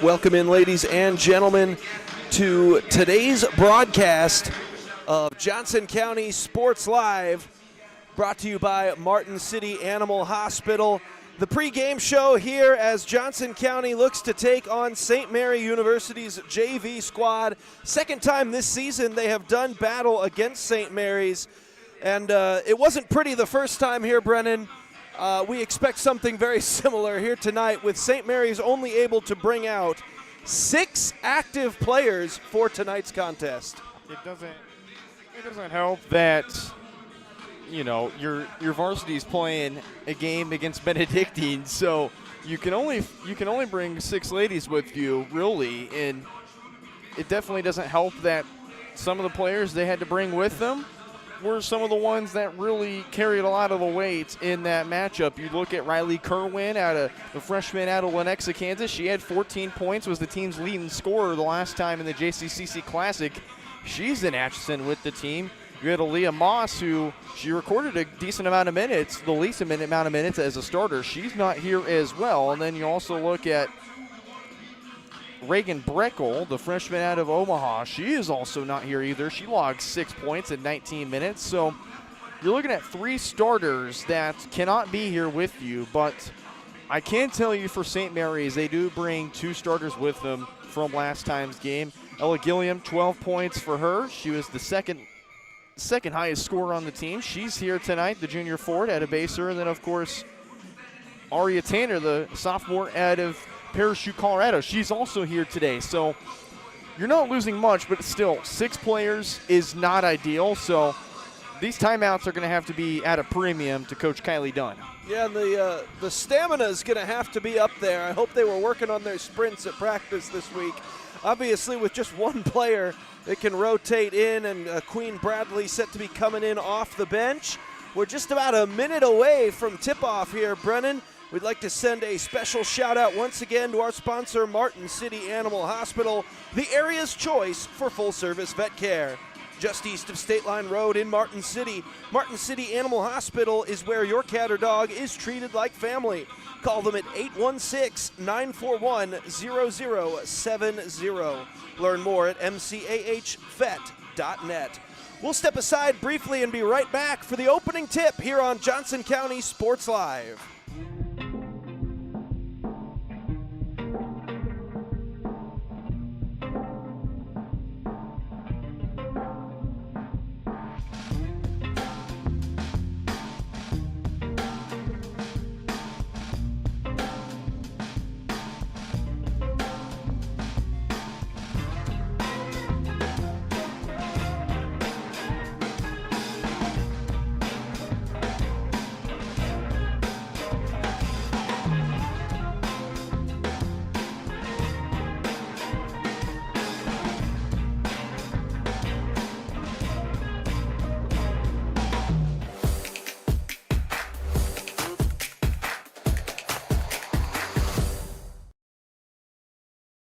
Welcome in, ladies and gentlemen, to today's broadcast of Johnson County Sports Live, brought to you by Martin City Animal Hospital. The pregame show here as Johnson County looks to take on St. Mary University's JV squad. Second time this season they have done battle against St. Mary's, and it wasn't pretty the first time here, Brennan. We expect something very similar here tonight, with St. Mary's only able to bring out 6 active players for tonight's contest. It doesn't help that, you know, your varsity's playing a game against Benedictine, so you can only bring 6 ladies with you, really, and it definitely doesn't help that some of the players they had to bring with them were some of the ones that really carried a lot of the weight in that matchup. You look at Riley Kerwin, the freshman out of Lenexa, Kansas. She had 14 points, was the team's leading scorer the last time in the JCCC Classic. She's in Atchison with the team. You had Aaliyah Moss, who she recorded a decent amount of minutes, the least amount of minutes as a starter. She's not here as well. And then you also look at Reagan Breckel, the freshman out of Omaha. She is also not here either. She logged 6 points in 19 minutes. So you're looking at 3 starters that cannot be here with you. But I can tell you for St. Mary's, they do bring 2 starters with them from last time's game. Ella Gilliam, 12 points for her. She was the second highest scorer on the team. She's here tonight, the junior forward out of Baser. And then, of course, Aria Tanner, the sophomore out of Parachute, Colorado. She's also here today. So you're not losing much, but still, 6 players is not ideal. So these timeouts are going to have to be at a premium to Coach Kylie Dunn. Yeah, and the stamina is going to have to be up there. I hope they were working on their sprints at practice this week. Obviously, with just one player, they can rotate in, and Queen Bradley set to be coming in off the bench. We're just about a minute away from tip-off here, Brennan. We'd like to send a special shout-out once again to our sponsor, Martin City Animal Hospital, the area's choice for full-service vet care. Just east of State Line Road in Martin City Animal Hospital is where your cat or dog is treated like family. Call them at 816-941-0070. Learn more at mcahvet.net. We'll step aside briefly and be right back for the opening tip here on Johnson County Sports Live.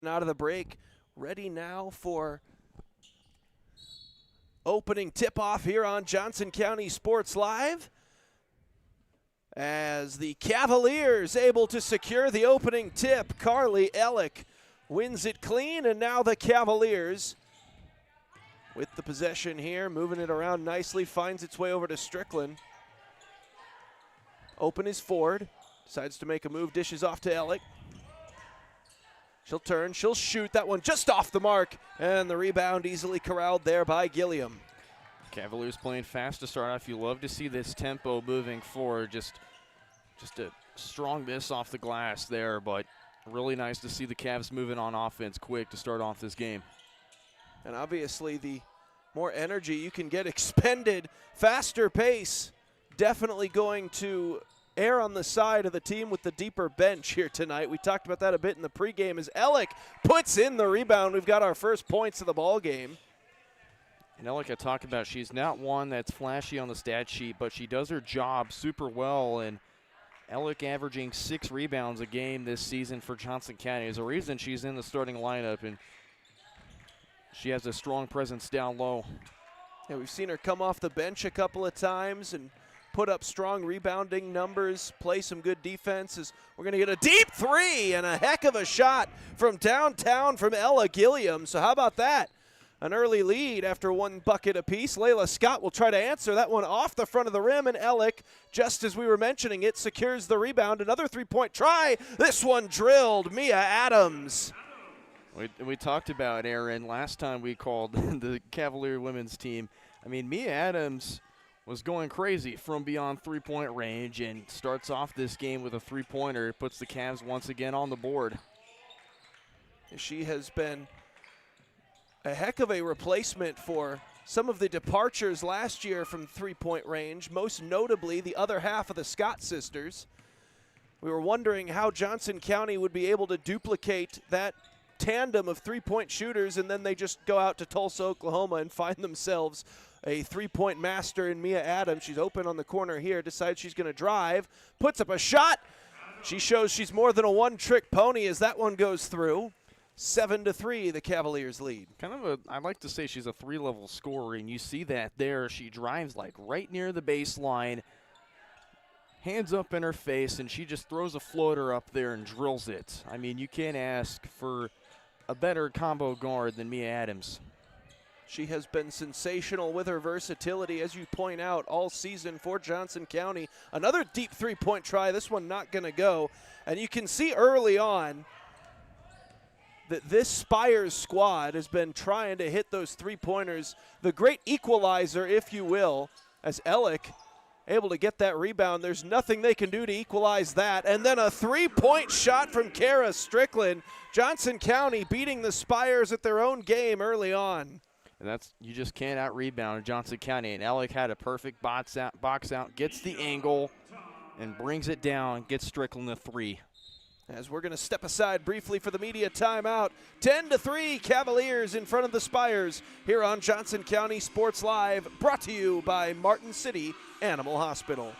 Out of the break, ready now for opening tip-off here on Johnson County Sports Live, as the Cavaliers able to secure the opening tip. Carly Ellick wins it clean, and now the Cavaliers with the possession here, moving it around nicely, finds its way over to Strickland. Open is Ford, decides to make a move, dishes off to Ellick. She'll turn, she'll shoot, that one just off the mark, and the rebound easily corralled there by Gilliam. Cavaliers playing fast to start off. You love to see this tempo moving forward. Just a strong miss off the glass there, but really nice to see the Cavs moving on offense quick to start off this game. And obviously the more energy you can get expended, faster pace, definitely going to err on the side of the team with the deeper bench here tonight. We talked about that a bit in the pregame as Ellick puts in the rebound. We've got our first points of the ball game. And like I talked about, she's not one that's flashy on the stat sheet, but she does her job super well. And Ellick averaging 6 rebounds a game this season for Johnson County is a reason she's in the starting lineup, and she has a strong presence down low. Yeah, we've seen her come off the bench a couple of times and put up strong rebounding numbers, play some good defense. We're going to get a deep three and a heck of a shot from downtown from Ella Gilliam. So how about that? An early lead after one bucket apiece. Layla Scott will try to answer that one off the front of the rim, and Ellick, just as we were mentioning it, secures the rebound. Another three-point try. This one drilled. Mia Adams. We talked about, Aaron, last time we called the Cavalier women's team. I mean, Mia Adams was going crazy from beyond three-point range and starts off this game with a three-pointer. Puts the Cavs once again on the board. She has been a heck of a replacement for some of the departures last year from three-point range, most notably the other half of the Scott sisters. We were wondering how Johnson County would be able to duplicate that tandem of three-point shooters, and then they just go out to Tulsa, Oklahoma and find themselves a three-point master in Mia Adams. She's open on the corner here, decides she's going to drive, puts up a shot. She shows she's more than a one-trick pony as that one goes through. 7-3, the Cavaliers lead. I'd like to say she's a three-level scorer, and you see that there. She drives like right near the baseline, hands up in her face, and she just throws a floater up there and drills it. I mean, you can't ask for a better combo guard than Mia Adams. She has been sensational with her versatility, as you point out, all season for Johnson County. Another deep three-point try. This one not going to go. And you can see early on that this Spires squad has been trying to hit those three-pointers. The great equalizer, if you will, as Ellick able to get that rebound. There's nothing they can do to equalize that. And then a three-point shot from Kara Strickland. Johnson County beating the Spires at their own game early on. And you just can't out-rebound Johnson County. And Ellick had a perfect box out, gets the angle, and brings it down, gets Strickland the three. As we're going to step aside briefly for the media timeout. 10-3, Cavaliers in front of the Spires here on Johnson County Sports Live, brought to you by Martin City Animal Hospital.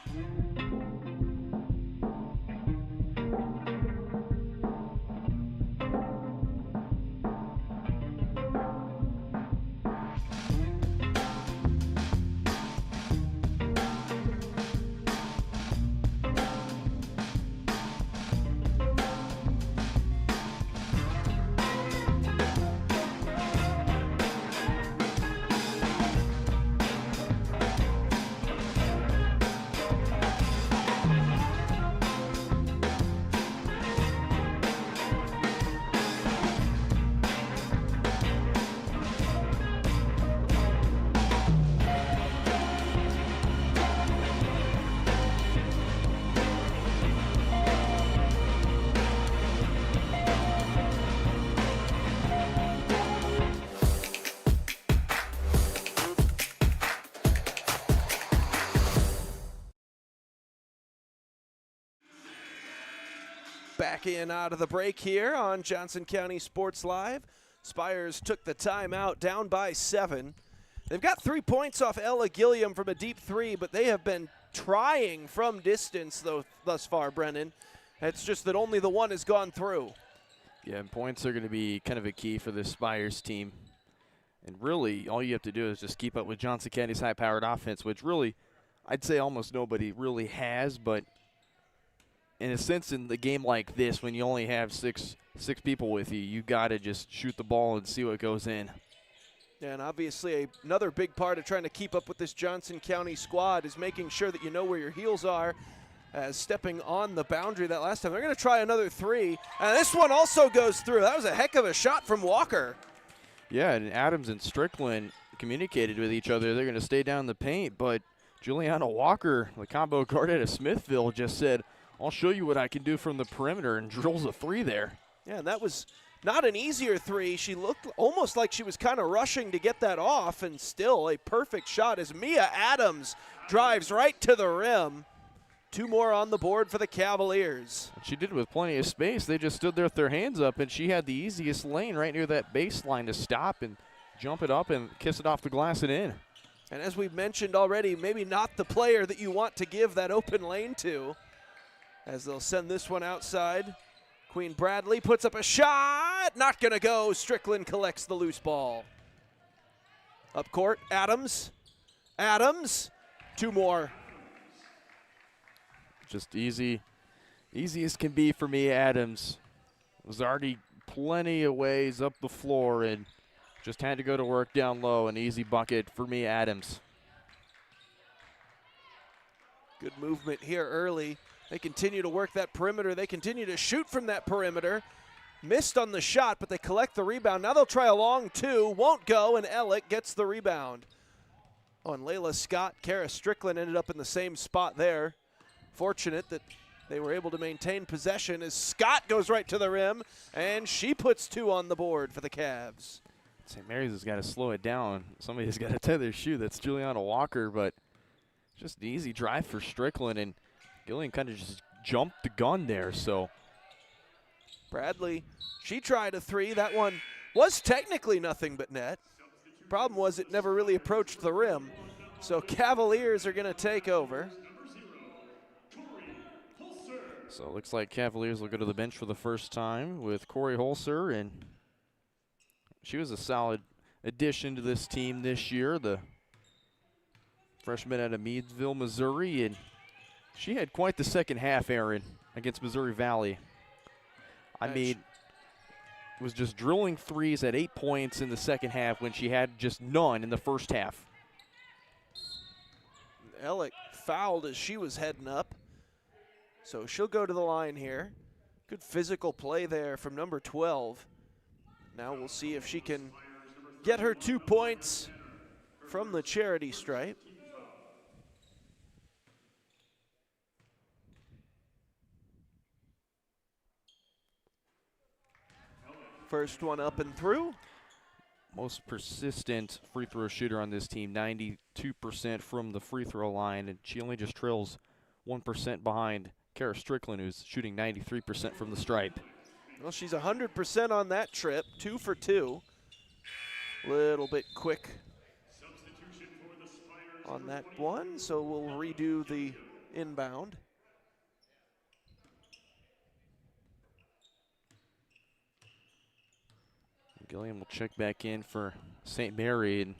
Back in out of the break here on Johnson County Sports Live. Spires took the timeout, down by 7. They've got 3 points off Ella Gilliam from a deep three, but they have been trying from distance thus far, Brennan. It's just that only the one has gone through. Yeah, and points are going to be kind of a key for this Spires team. And really, all you have to do is just keep up with Johnson County's high-powered offense, which really, I'd say almost nobody really has, but in a sense, in the game like this, when you only have six people with you, you got to just shoot the ball and see what goes in. Yeah, and obviously another big part of trying to keep up with this Johnson County squad is making sure that you know where your heels are, as stepping on the boundary that last time. They're going to try another three, and this one also goes through. That was a heck of a shot from Walker. Yeah, and Adams and Strickland communicated with each other. They're going to stay down the paint, but Juliana Walker, the combo guard out of Smithville, just said, I'll show you what I can do from the perimeter, and drills a three there. Yeah, and that was not an easier three. She looked almost like she was kind of rushing to get that off, and still a perfect shot as Mia Adams drives right to the rim. 2 more on the board for the Cavaliers. She did it with plenty of space. They just stood there with their hands up, and she had the easiest lane right near that baseline to stop and jump it up and kiss it off the glass and in. And as we've mentioned already, maybe not the player that you want to give that open lane to, as they'll send this one outside. Queen Bradley puts up a shot. Not going to go. Strickland collects the loose ball. Up court, Adams. Adams. 2 more. Just easy as can be for Mia Adams. Was already plenty of ways up the floor and just had to go to work down low. An easy bucket for Mia Adams. Good movement here early. They continue to work that perimeter. They continue to shoot from that perimeter. Missed on the shot, but they collect the rebound. Now they'll try a long two. Won't go, and Ellick gets the rebound. Oh, and Layla Scott, Kara Strickland ended up in the same spot there. Fortunate that they were able to maintain possession as Scott goes right to the rim, and she puts 2 on the board for the Cavs. St. Mary's has got to slow it down. Somebody's got to tie their shoe. That's Juliana Walker, but just an easy drive for Strickland, and Gillian kind of just jumped the gun there. So Bradley, she tried a 3. That one was technically nothing but net. Problem was it never really approached the rim. So Cavaliers are going to take over. So it looks like Cavaliers will go to the bench for the first time with Corey Holzer, and she was a solid addition to this team this year, the freshman out of Meadsville, Missouri, and she had quite the second half, Aaron, against Missouri Valley. I mean, was just drilling threes at 8 points in the second half when she had just none in the first half. Ellick fouled as she was heading up. So she'll go to the line here. Good physical play there from number 12. Now we'll see if she can get her 2 points from the charity stripe. First one up and through. Most persistent free throw shooter on this team, 92% from the free throw line, and she only just trails 1% behind Kara Strickland, who's shooting 93% from the stripe. Well, she's 100% on that trip, 2 for 2. Little bit quick on that one, so we'll redo the inbound. Gilliam will check back in for St. Mary and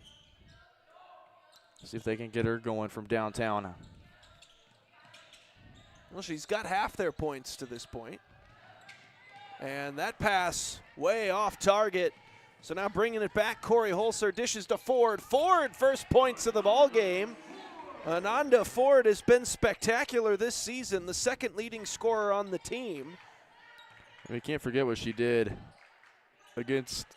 see if they can get her going from downtown. Well, she's got half their points to this point. And that pass way off target. So now bringing it back, Corey Holzer dishes to Ford. Ford, first points of the ball game. Ananda Ford has been spectacular this season, the second leading scorer on the team. We can't forget what she did against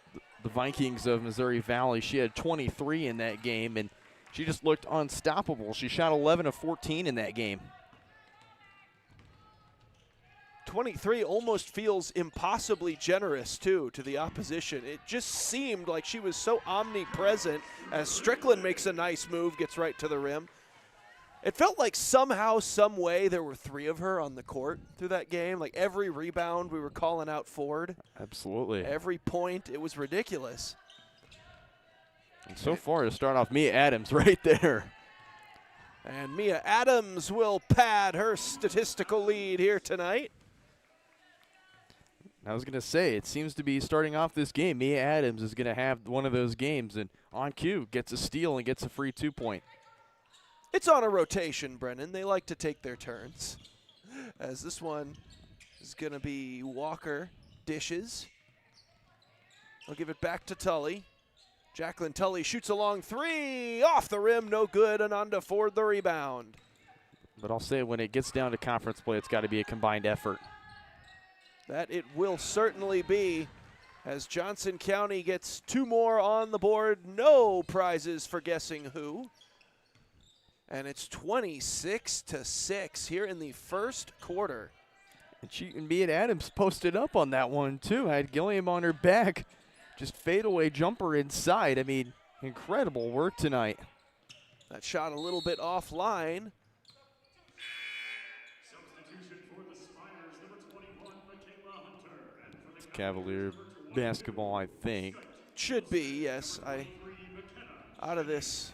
the Vikings of Missouri Valley. She had 23 in that game, and she just looked unstoppable. She shot 11 of 14 in that game. 23 almost feels impossibly generous, too, to the opposition. It just seemed like she was so omnipresent as Strickland makes a nice move, gets right to the rim. It felt like somehow, some way, there were 3 of her on the court through that game. Like every rebound, we were calling out Ford. Absolutely. Every point, it was ridiculous. And so far, to start off, Mia Adams right there. And Mia Adams will pad her statistical lead here tonight. I was going to say, it seems to be starting off this game. Mia Adams is going to have one of those games, and on cue, gets a steal and gets a free 2-point. It's on a rotation, Brennan. They like to take their turns. As this one is going to be Walker dishes. I'll give it back to Tully. Jacqueline Tully shoots a long 3. Off the rim, no good. Ananda Ford the rebound. But I'll say when it gets down to conference play, it's got to be a combined effort. That it will certainly be, as Johnson County gets 2 more on the board. No prizes for guessing who. And it's 26-6 here in the first quarter. And Mia Adams posted up on that one, too. Had Gilliam on her back. Just fadeaway jumper inside. I mean, incredible work tonight. That shot a little bit offline. It's Cavalier basketball, I think. Should be, yes. Out of this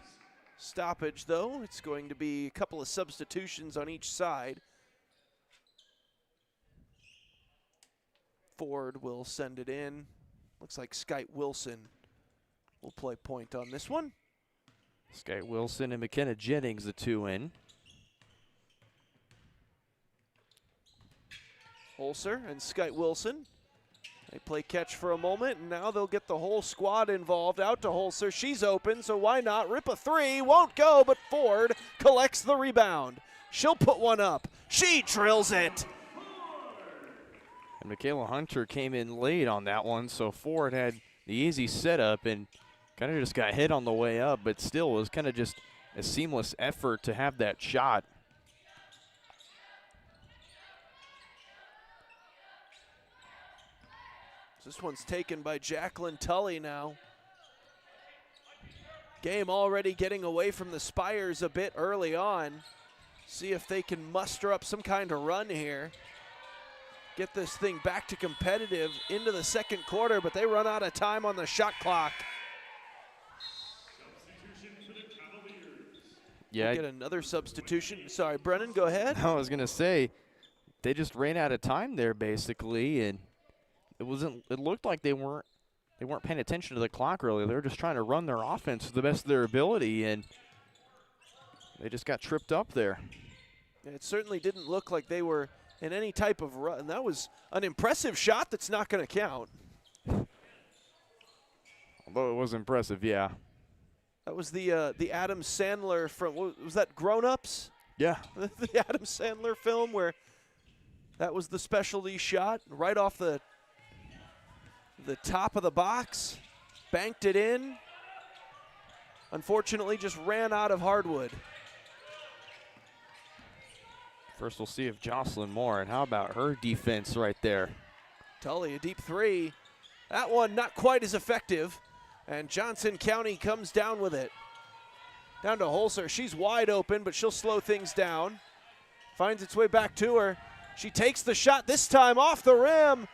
stoppage, though, it's going to be a couple of substitutions on each side. Ford will send it in. Looks like Skyte Wilson will play point on this one. Skyte Wilson and McKenna Jennings, the 2 in. Holzer and Skyte Wilson. They play catch for a moment, and now they'll get the whole squad involved. Out to Holzer. She's open, so why not? Rip a three. Won't go, but Ford collects the rebound. She'll put one up. She drills it. And Michaela Hunter came in late on that one, so Ford had the easy setup and kind of just got hit on the way up, but still was kind of just a seamless effort to have that shot. This one's taken by Jacqueline Tully now. Game already getting away from the Spires a bit early on. See if they can muster up some kind of run here. Get this thing back to competitive into the second quarter, but they run out of time on the shot clock. Yeah, we'll get another substitution. Sorry, Brennan, go ahead. I was gonna say, they just ran out of time there basically, and it looked like they weren't paying attention to the clock really. They were just trying to run their offense to the best of their ability, and they just got tripped up there. It certainly didn't look like they were in any type of run. That was an impressive shot that's not going to count. Although it was impressive, yeah. That was the Adam Sandler from, was that Grown Ups? Yeah. The Adam Sandler film where that was the specialty shot right off the top of the box, banked it in. Unfortunately, just ran out of hardwood. First we'll see if Jocelyn Moore, and how about her defense right there? Tully, a deep three. That one not quite as effective, and Johnson County comes down with it. Down to Holzer. She's wide open, but she'll slow things down. Finds its way back to her. She takes the shot, this time off the rim.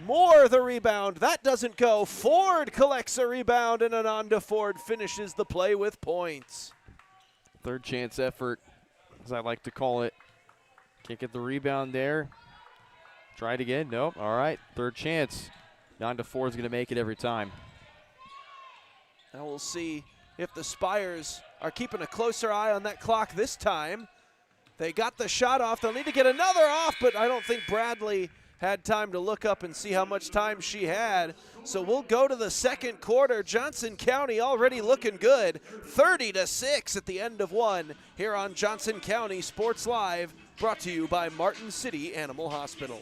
Moore the rebound. That doesn't go. Ford collects a rebound, and Ananda Ford finishes the play with points. Third chance effort, as I like to call it. Can't get the rebound there. Try it again. Nope. All right. Third chance. Ananda Ford's going to make it every time. Now we'll see if the Spires are keeping a closer eye on that clock this time. They got the shot off. They'll need to get another off, but I don't think Bradley had time to look up and see how much time she had. So we'll go to the second quarter. Johnson County already looking good. 30-6 at the end of one here on Johnson County Sports Live, brought to you by Martin City Animal Hospital.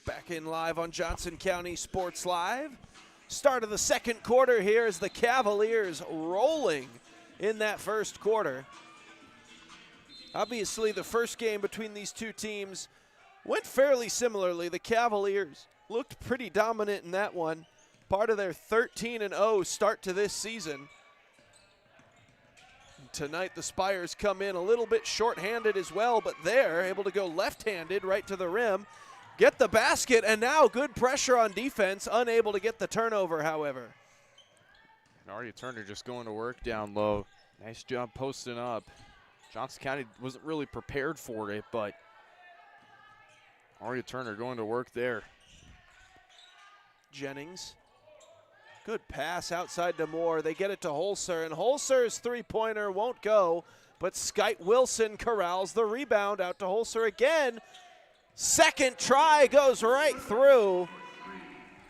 Back in live on Johnson County Sports Live. Start of the second quarter here as the Cavaliers rolling in that first quarter. Obviously, the first game between these two teams went fairly similarly. The Cavaliers looked pretty dominant in that one, part of their 13-0 start to this season. Tonight, the Spires come in a little bit short-handed as well, but they're able to go left-handed right to the rim, get the basket, and now good pressure on defense, unable to get the turnover, however. And Arya Turner just going to work down low. Nice job posting up. Johnson County wasn't really prepared for it, but Arya Turner going to work there. Jennings. Good pass outside to Moore. They get it to Holzer, and Holzer's three-pointer won't go, but Skyte Wilson corrals the rebound out to Holzer again. Second try goes right through.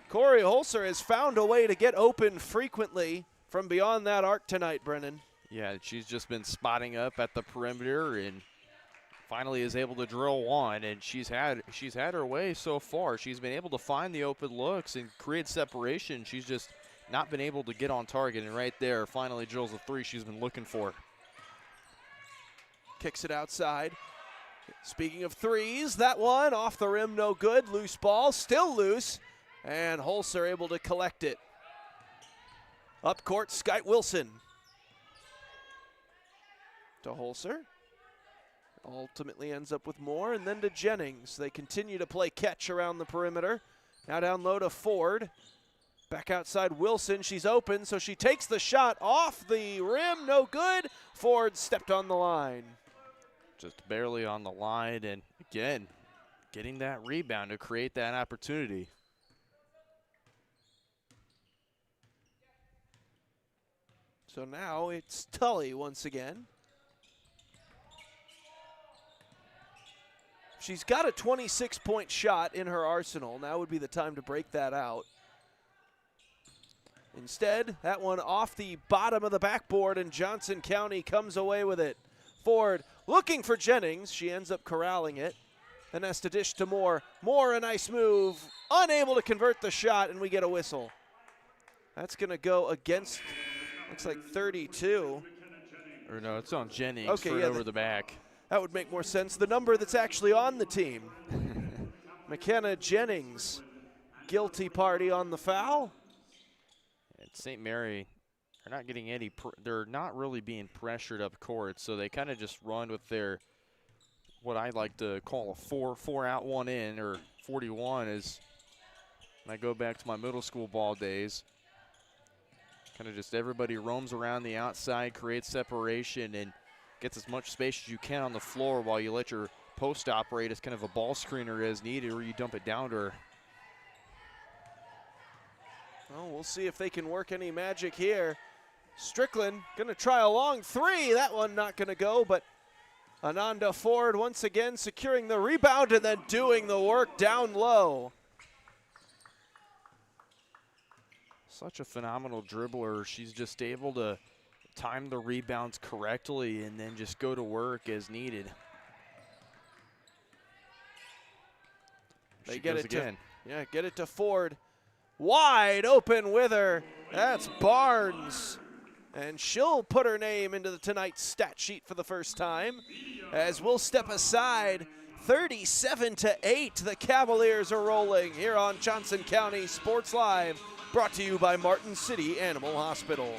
Corey Holzer has found a way to get open frequently from beyond that arc tonight, Brennan. Yeah, she's just been spotting up at the perimeter and finally is able to drill one, and she's had her way so far. She's been able to find the open looks and create separation. She's just not been able to get on target, and right there finally drills a three she's been looking for. Kicks it outside. Speaking of threes, that one off the rim, no good. Loose ball, still loose, and Holzer able to collect it. Up court, Skyte Wilson. To Holzer. Ultimately ends up with more, and then to Jennings. They continue to play catch around the perimeter. Now down low to Ford. Back outside Wilson, she's open, so she takes the shot off the rim, no good. Ford stepped on the line. Just barely on the line, and again, getting that rebound to create that opportunity. So now it's Tully once again. She's got a 26-point shot in her arsenal. Now would be the time to break that out. Instead, that one off the bottom of the backboard, and Johnson County comes away with it. Ford looking for Jennings. She ends up corralling it. Then has to dish to Moore. Moore, a nice move. Unable to convert the shot, and we get a whistle. That's going to go against, looks like 32. Or no, it's on Jennings. Okay, right yeah, over the back. That would make more sense. The number that's actually on the team. McKenna Jennings, guilty party on the foul. And St.Mary are not getting any, they're not really being pressured up court, so they kind of just run with their, what I like to call a four out, one in, or 41 is, when I go back to my middle school ball days. Kind of just everybody roams around the outside, creates separation, and gets as much space as you can on the floor while you let your post operate as kind of a ball screener as needed, or you dump it down to her. Well, we'll see if they can work any magic here. Strickland gonna try a long three. That one not gonna go, but Ananda Ford once again securing the rebound and then doing the work down low. Such a phenomenal dribbler. She's just able to time the rebounds correctly and then just go to work as needed. They She get goes it again. get it to Ford. Wide open with her. That's Barnes. And she'll put her name into the tonight's stat sheet for the first time. As we'll step aside, 37-8, the Cavaliers are rolling here on Johnson County Sports Live, brought to you by Martin City Animal Hospital.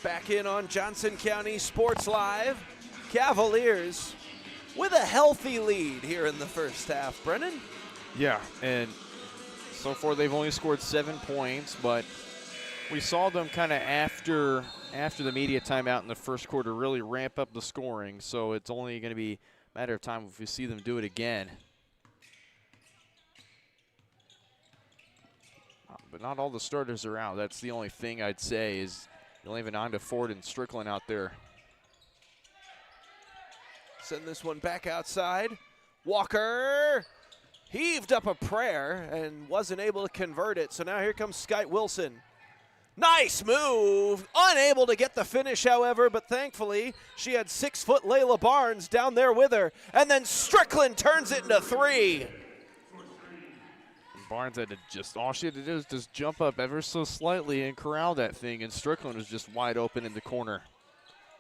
Back in on Johnson County Sports Live. Cavaliers with a healthy lead here in the first half. Brennan? Yeah, and so far they've only scored 7 points, but we saw them kind of after the media timeout in the first quarter really ramp up the scoring, so it's only going to be a matter of time if we see them do it again. But not all the starters are out. That's the only thing I'd say is you'll have Ananda Ford and Strickland out there. Send this one back outside. Walker heaved up a prayer and wasn't able to convert it. So now here comes Skyte Wilson. Nice move. Unable to get the finish, however, but thankfully she had 6-foot Layla Barnes down there with her. And then Strickland turns it into 3. Barnes had to all she had to do was just jump up ever so slightly and corral that thing, and Strickland was just wide open in the corner.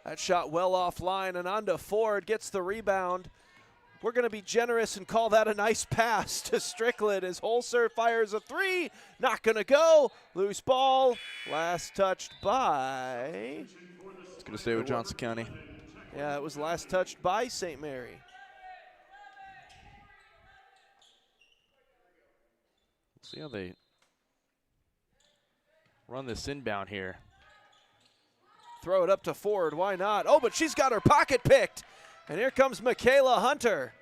That shot well offline, and onto Ford, gets the rebound. We're going to be generous and call that a nice pass to Strickland as Holzer fires a 3. Not going to go. Loose ball. Last touched by. It's going to stay with Johnson County. Yeah, it was last touched by St. Mary. See how they run this inbound here. Throw it up to Ford. Why not? Oh, but she's got her pocket picked. And here comes Michaela Hunter.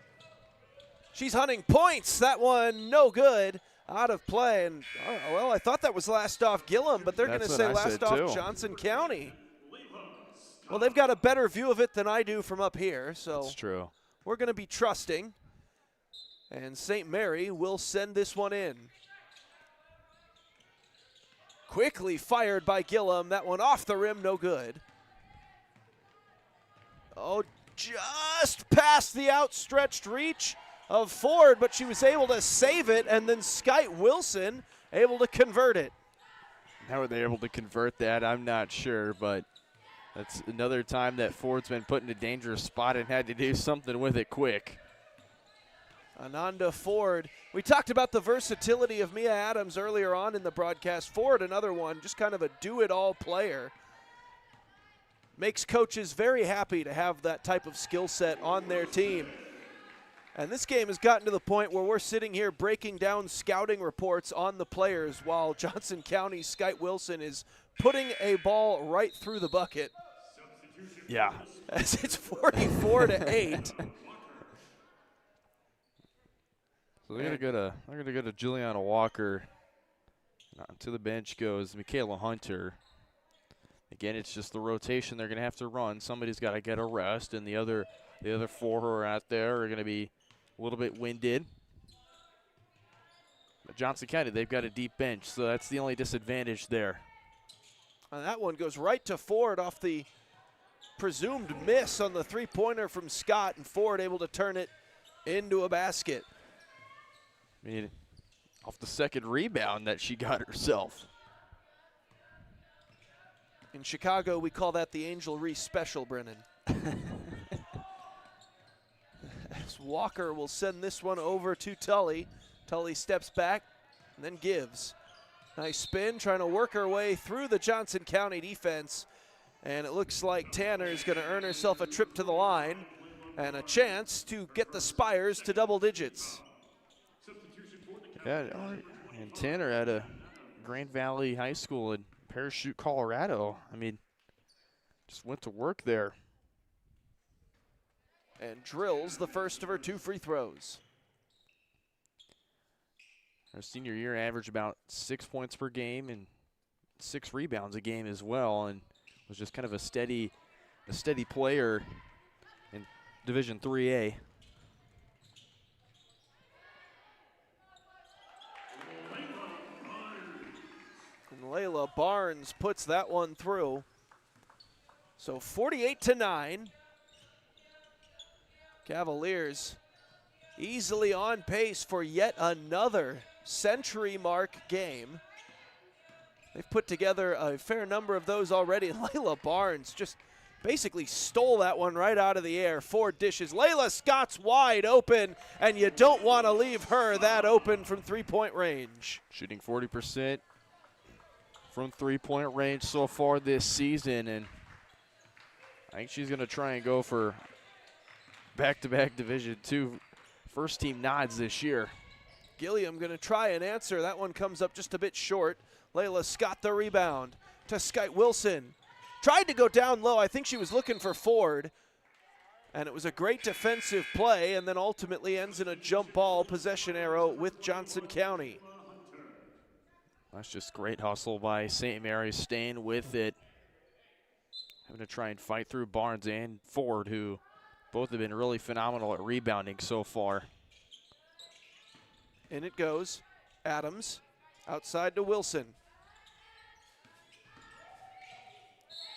She's hunting points. That one no good. Out of play. And, well, I thought that was last off Gillum, but they're going to say last off Johnson County. Well, they've got a better view of it than I do from up here. So that's true. We're going to be trusting. And St. Mary will send this one in. Quickly fired by Gillum. That one off the rim, no good. Oh, just past the outstretched reach of Ford, but she was able to save it, and then Skyte Wilson able to convert it. How were they able to convert that? I'm not sure, but that's another time that Ford's been put in a dangerous spot and had to do something with it quick. Ananda Ford. We talked about the versatility of Mia Adams earlier on in the broadcast. Ford, another one, just kind of a do-it-all player. Makes coaches very happy to have that type of skill set on their team. And this game has gotten to the point where we're sitting here breaking down scouting reports on the players while Johnson County's Skyte Wilson is putting a ball right through the bucket. Yeah. As it's 44-8. So they're gonna go to Juliana Walker. To the bench goes Michaela Hunter. Again, it's just the rotation they're gonna have to run. Somebody's got to get a rest, and the other 4 who are out there are gonna be a little bit winded. But Johnson County, they've got a deep bench, so that's the only disadvantage there. And that one goes right to Ford off the presumed miss on the three-pointer from Scott, and Ford able to turn it into a basket. I mean, off the second rebound that she got herself. In Chicago, we call that the Angel Reese special, Brennan. As Walker will send this one over to Tully. Tully steps back and then gives. Nice spin, trying to work her way through the Johnson County defense. And it looks like Tanner is going to earn herself a trip to the line and a chance to get the Spires to double digits. Yeah, and Tanner at a Grand Valley High School in Parachute, Colorado. I mean, just went to work there. And drills the first of her 2 free throws. Her senior year averaged about 6 points per game and 6 rebounds a game as well, and was just kind of a steady player in Division 3A. Layla Barnes puts that one through. So 48-9. Cavaliers easily on pace for yet another century mark game. They've put together a fair number of those already. Layla Barnes just basically stole that one right out of the air. 4 dishes. Layla Scott's wide open, and you don't want to leave her that open from three-point range. Shooting 40% from three-point range so far this season, and I think she's going to try and go for back-to-back Division II first-team nods this year. Gilliam going to try and answer. That one comes up just a bit short. Layla Scott the rebound to Skyte Wilson. Tried to go down low. I think she was looking for Ford, and it was a great defensive play, and then ultimately ends in a jump ball possession arrow with Johnson County. That's just great hustle by St. Mary, staying with it. Having to try and fight through Barnes and Ford, who both have been really phenomenal at rebounding so far. In it goes. Adams outside to Wilson.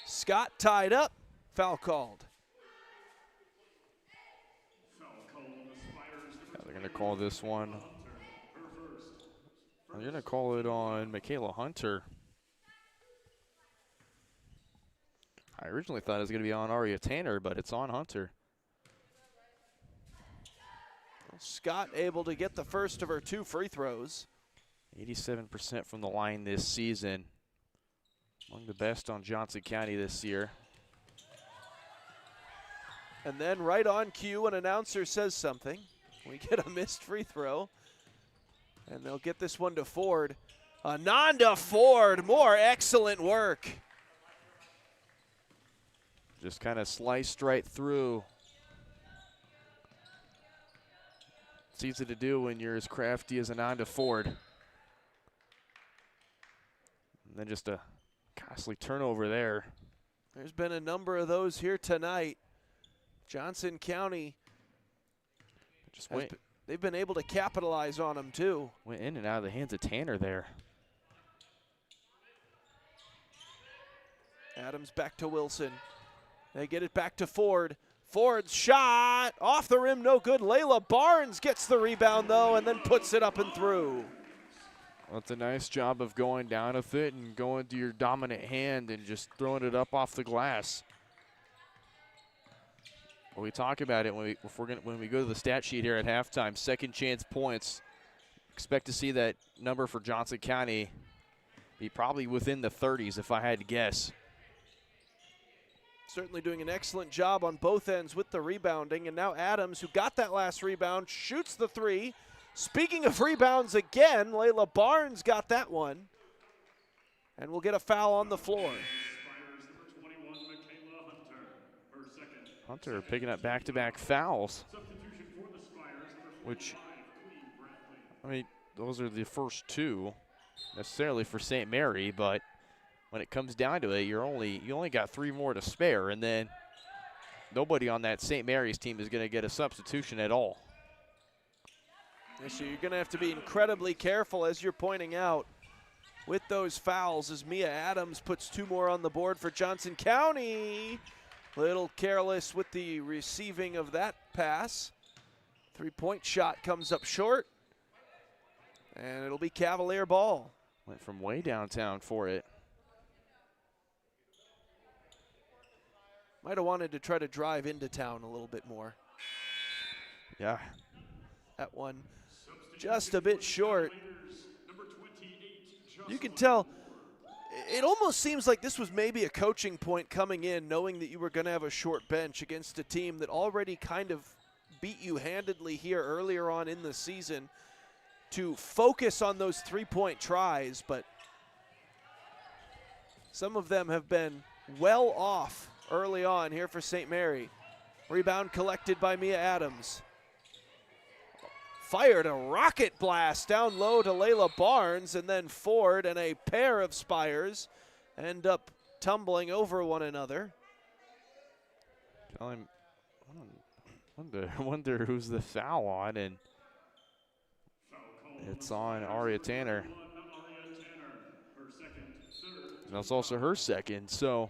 Scott tied up. Foul called. They're going to call this one. They're going to call it on Michaela Hunter. I originally thought it was going to be on Aria Tanner, but it's on Hunter. Scott able to get the first of her 2 free throws. 87% from the line this season. Among the best on Johnson County this year. And then right on cue, an announcer says something. We get a missed free throw. And they'll get this one to Ford. Ananda Ford, more excellent work. Just kind of sliced right through. It's easy to do when you're as crafty as Ananda Ford. And then just a costly turnover there. There's been a number of those here tonight. Johnson County, they've been able to capitalize on them too. Went in and out of the hands of Tanner there. Adams back to Wilson. They get it back to Ford. Ford's shot off the rim, no good. Layla Barnes gets the rebound though and then puts it up and through. Well, it's a nice job of going down with it and going to your dominant hand and just throwing it up off the glass. Well, we talk about it when we go to the stat sheet here at halftime. Second chance points. Expect to see that number for Johnson County be probably within the 30s if I had to guess. Certainly doing an excellent job on both ends with the rebounding. And now Adams, who got that last rebound, shoots the 3. Speaking of rebounds again, Layla Barnes got that one. And we'll get a foul on the floor. Hunter picking up back-to-back fouls, which, I mean, those are the first 2 necessarily for St. Mary, but when it comes down to it, you only got 3 more to spare, and then nobody on that St. Mary's team is going to get a substitution at all. So you're going to have to be incredibly careful, as you're pointing out, with those fouls, as Mia Adams puts 2 more on the board for Johnson County. Little careless with the receiving of that pass. 3-point shot comes up short, and it'll be Cavalier ball. Went from way downtown for it. Might have wanted to try to drive into town a little bit more. Yeah. That one just a bit short. You can tell, it almost seems like this was maybe a coaching point coming in, knowing that you were going to have a short bench against a team that already kind of beat you handedly here earlier on in the season, to focus on those 3-point tries, but some of them have been well off early on here for St. Mary. Rebound collected by Mia Adams. Fired a rocket blast down low to Layla Barnes, and then Ford and a pair of Spires end up tumbling over one another. I wonder who's the foul on, and it's on Aria Tanner. And that's also her second, so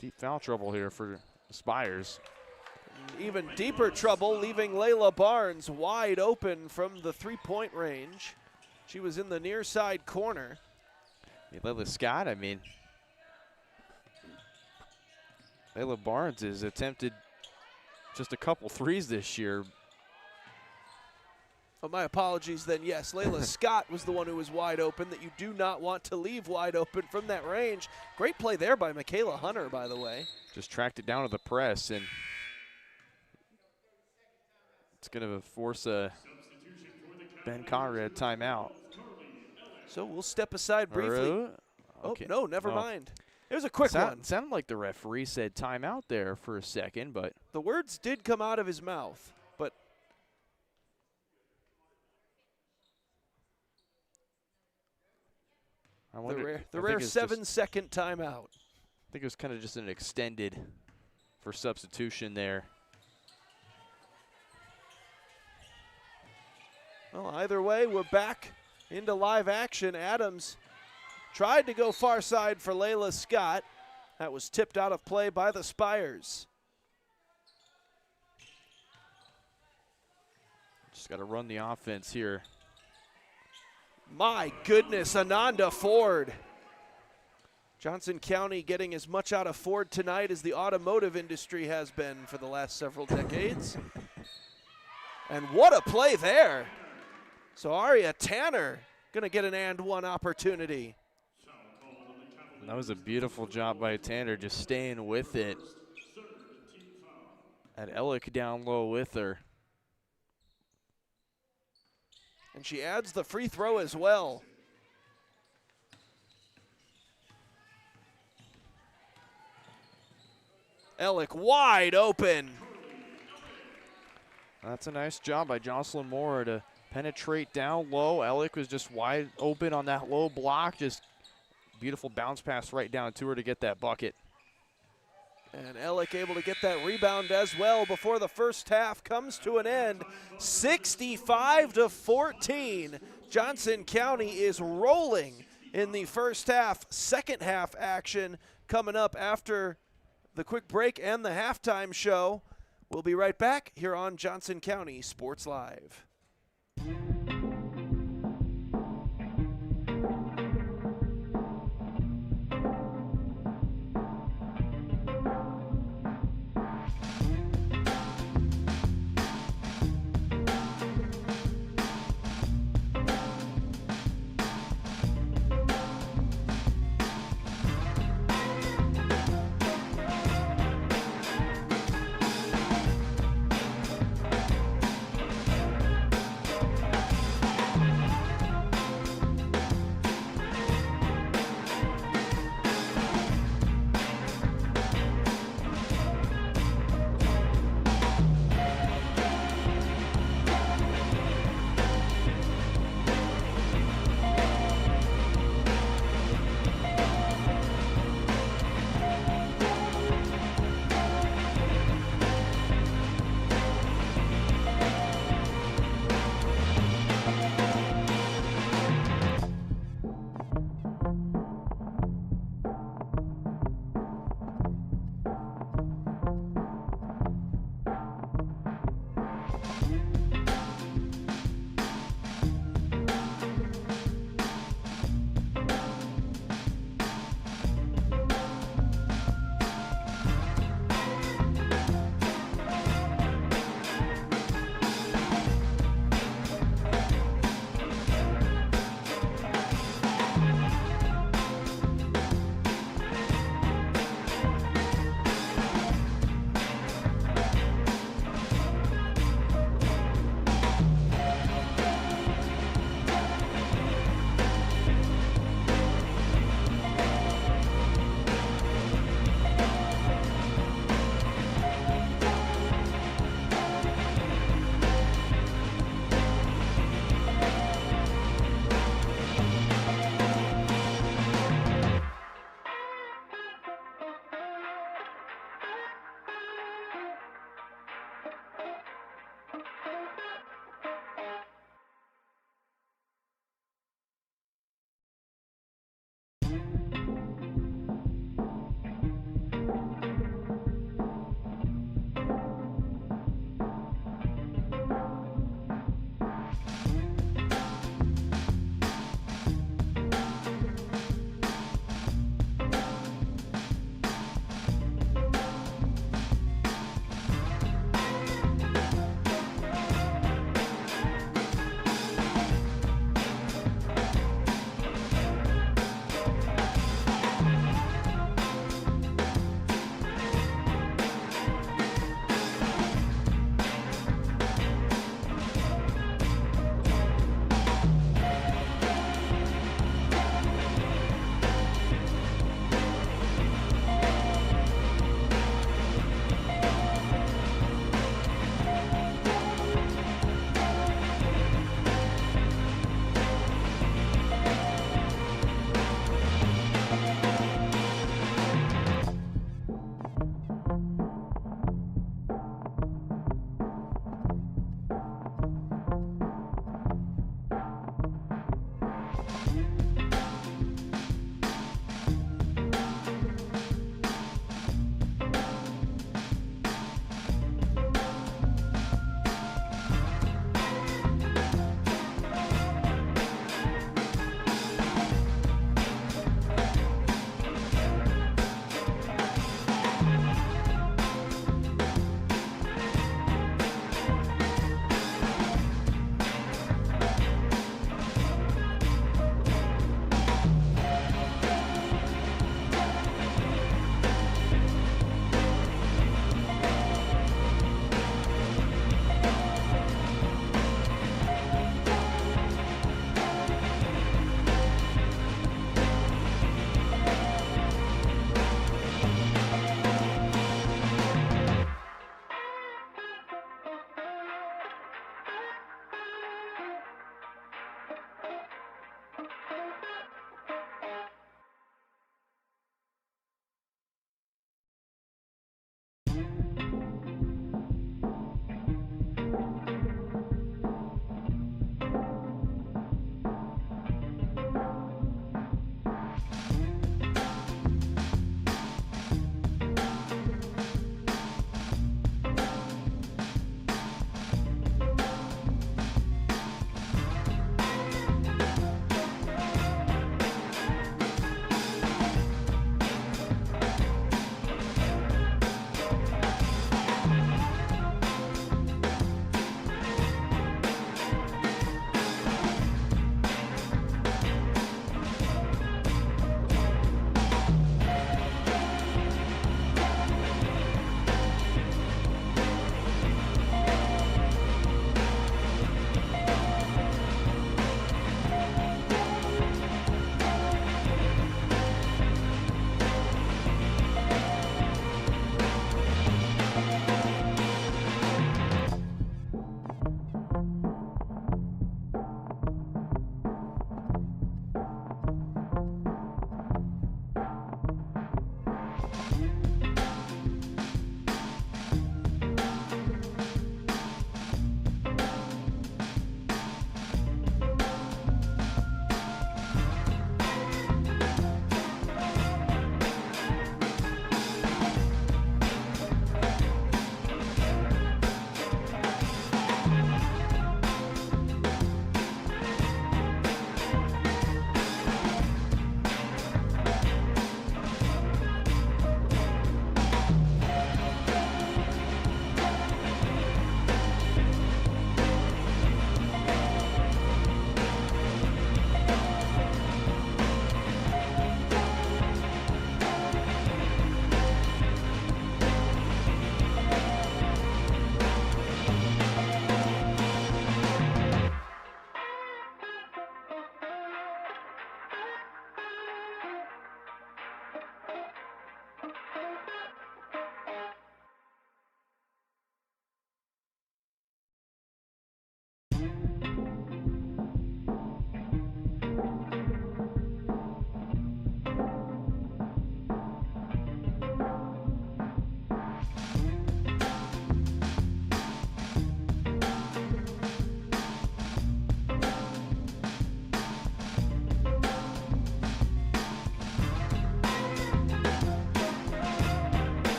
deep foul trouble here for the Spires. Even deeper trouble, leaving Layla Barnes wide open from the 3-point range. She was in the near side corner. Layla Scott, I mean, Layla Barnes has attempted just a couple threes this year. Oh, my apologies then. Yes, Layla Scott was the one who was wide open, that you do not want to leave wide open from that range. Great play there by Michaela Hunter, by the way. Just tracked it down to the press, and it's going to force a Ben Conrad timeout. So we'll step aside briefly. Okay. Oh, no, never mind. It was a quick one. Sounded like the referee said timeout there for a second, but the words did come out of his mouth, but the rare 7-second timeout. I think it was kind of just an extended for substitution there. Well, either way, we're back into live action. Adams tried to go far side for Layla Scott. That was tipped out of play by the Spires. Just got to run the offense here. My goodness, Ananda Ford. Johnson County getting as much out of Ford tonight as the automotive industry has been for the last several decades. And what a play there. So Aria Tanner gonna get an and one opportunity. That was a beautiful job by Tanner, just staying with it. Had Ellick down low with her. And she adds the free throw as well. Ellick wide open. That's a nice job by Jocelyn Moore to penetrate down low. Ellick was just wide open on that low block. Just beautiful bounce pass right down to her to get that bucket. And Ellick able to get that rebound as well before the first half comes to an end. 65-14. Johnson County is rolling in the first half. Second half action coming up after the quick break and the halftime show. We'll be right back here on Johnson County Sports Live.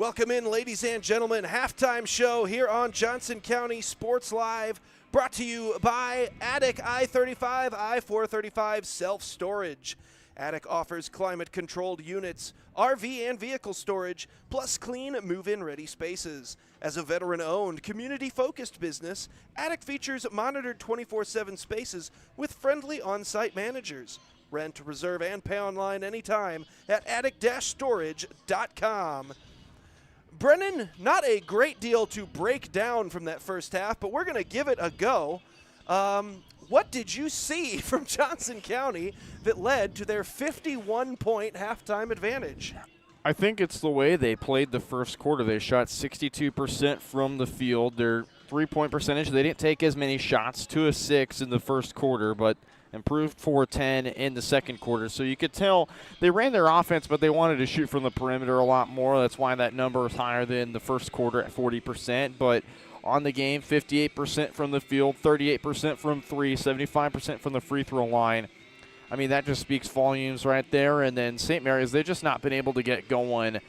Welcome in, ladies and gentlemen. Halftime show here on Johnson County Sports Live, brought to you by Attic I-35, I-435 Self-Storage. Attic offers climate-controlled units, RV and vehicle storage, plus clean move-in ready spaces. As a veteran-owned, community-focused business, Attic features monitored 24/7 spaces with friendly on-site managers. Rent, reserve, and pay online anytime at attic-storage.com. Brennan, not a great deal to break down from that first half, but we're going to give it a go. What did you see from Johnson County that led to their 51-point halftime advantage? I think it's the way they played the first quarter. They shot 62% from the field. Their three-point percentage, they didn't take as many shots, 2 of 6 in the first quarter, but improved 4-10 in the second quarter. So you could tell they ran their offense, but they wanted to shoot from the perimeter a lot more. That's why that number is higher than the first quarter at 40%. But on the game, 58% from the field, 38% from three, 75% from the free throw line. I mean, that just speaks volumes right there. And then St. Mary's, they've just not been able to get going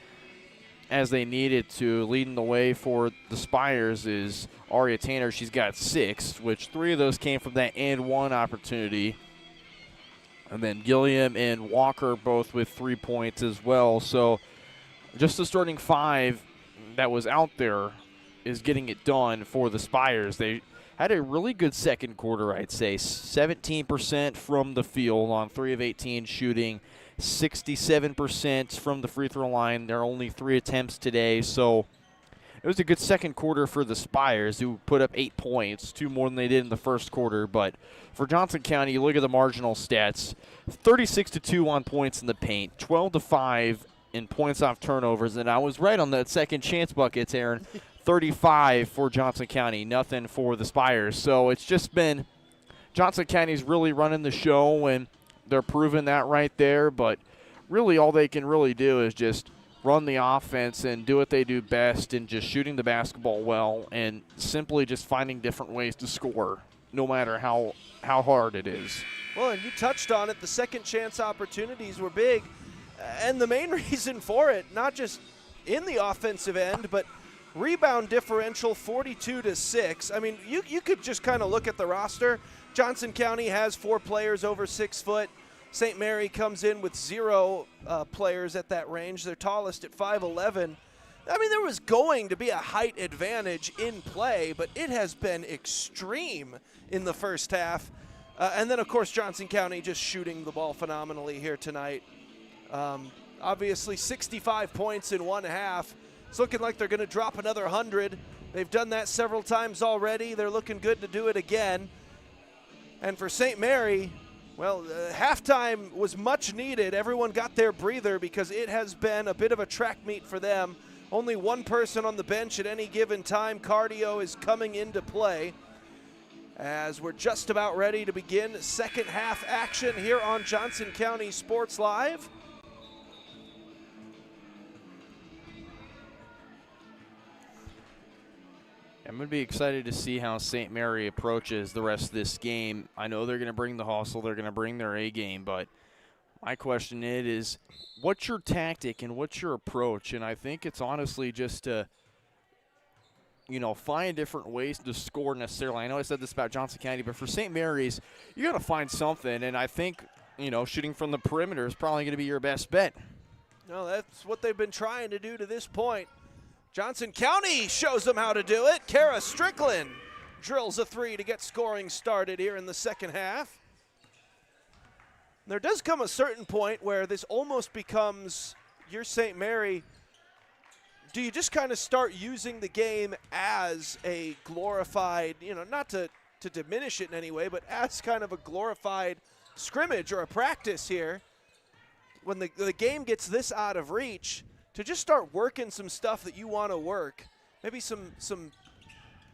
as they needed to. Leading the way for the Spires is Aria Tanner. She's got 6, which 3 of those came from that and 1 opportunity. And then Gilliam and Walker both with 3 points as well. So just the starting 5 that was out there is getting it done for the Spires. They had a really good second quarter, I'd say. 17% from the field on 3 of 18 shooting. 67% from the free throw line. There are only 3 attempts today, so it was a good second quarter for the Spires, who put up 8 points, 2 more than they did in the first quarter. But for Johnson County, you look at the marginal stats, 36-2 on points in the paint, 12-5 in points off turnovers, and I was right on that second chance buckets, Aaron. 35 for Johnson County, nothing for the Spires. So it's just been Johnson County's really running the show, and they're proving that right there. But really all they can really do is just run the offense and do what they do best, and just shooting the basketball well and simply just finding different ways to score, no matter how hard it is. Well, and you touched on it. The second chance opportunities were big, and the main reason for it, not just in the offensive end, but rebound differential 42-6. I mean, you could just kind of look at the roster. Johnson County has 4 players over 6 foot. St. Mary comes in with 0 players at that range. They're tallest at 5'11". I mean, there was going to be a height advantage in play, but it has been extreme in the first half. And then, of course, Johnson County just shooting the ball phenomenally here tonight. Obviously, 65 points in one half. It's looking like they're going to drop another 100. They've done that several times already. They're looking good to do it again. And for St. Mary, well, halftime was much needed. Everyone got their breather because it has been a bit of a track meet for them. Only one person on the bench at any given time. Cardio is coming into play as we're just about ready to begin second half action here on Johnson County Sports Live. I'm going to be excited to see how St. Mary approaches the rest of this game. I know they're going to bring the hustle, they're going to bring their A game, but my question is, what's your tactic and what's your approach? And I think it's honestly just to, find different ways to score necessarily. I know I said this about Johnson County, but for St. Mary's, you got to find something, and I think, shooting from the perimeter is probably going to be your best bet. No, that's what they've been trying to do to this point. Johnson County shows them how to do it. Kara Strickland drills a 3 to get scoring started here in the second half. There does come a certain point where this almost becomes your St. Mary. Do you just kind of start using the game as a glorified, not to diminish it in any way, but as kind of a glorified scrimmage or a practice here? When the game gets this out of reach, to just start working some stuff that you want to work. Maybe some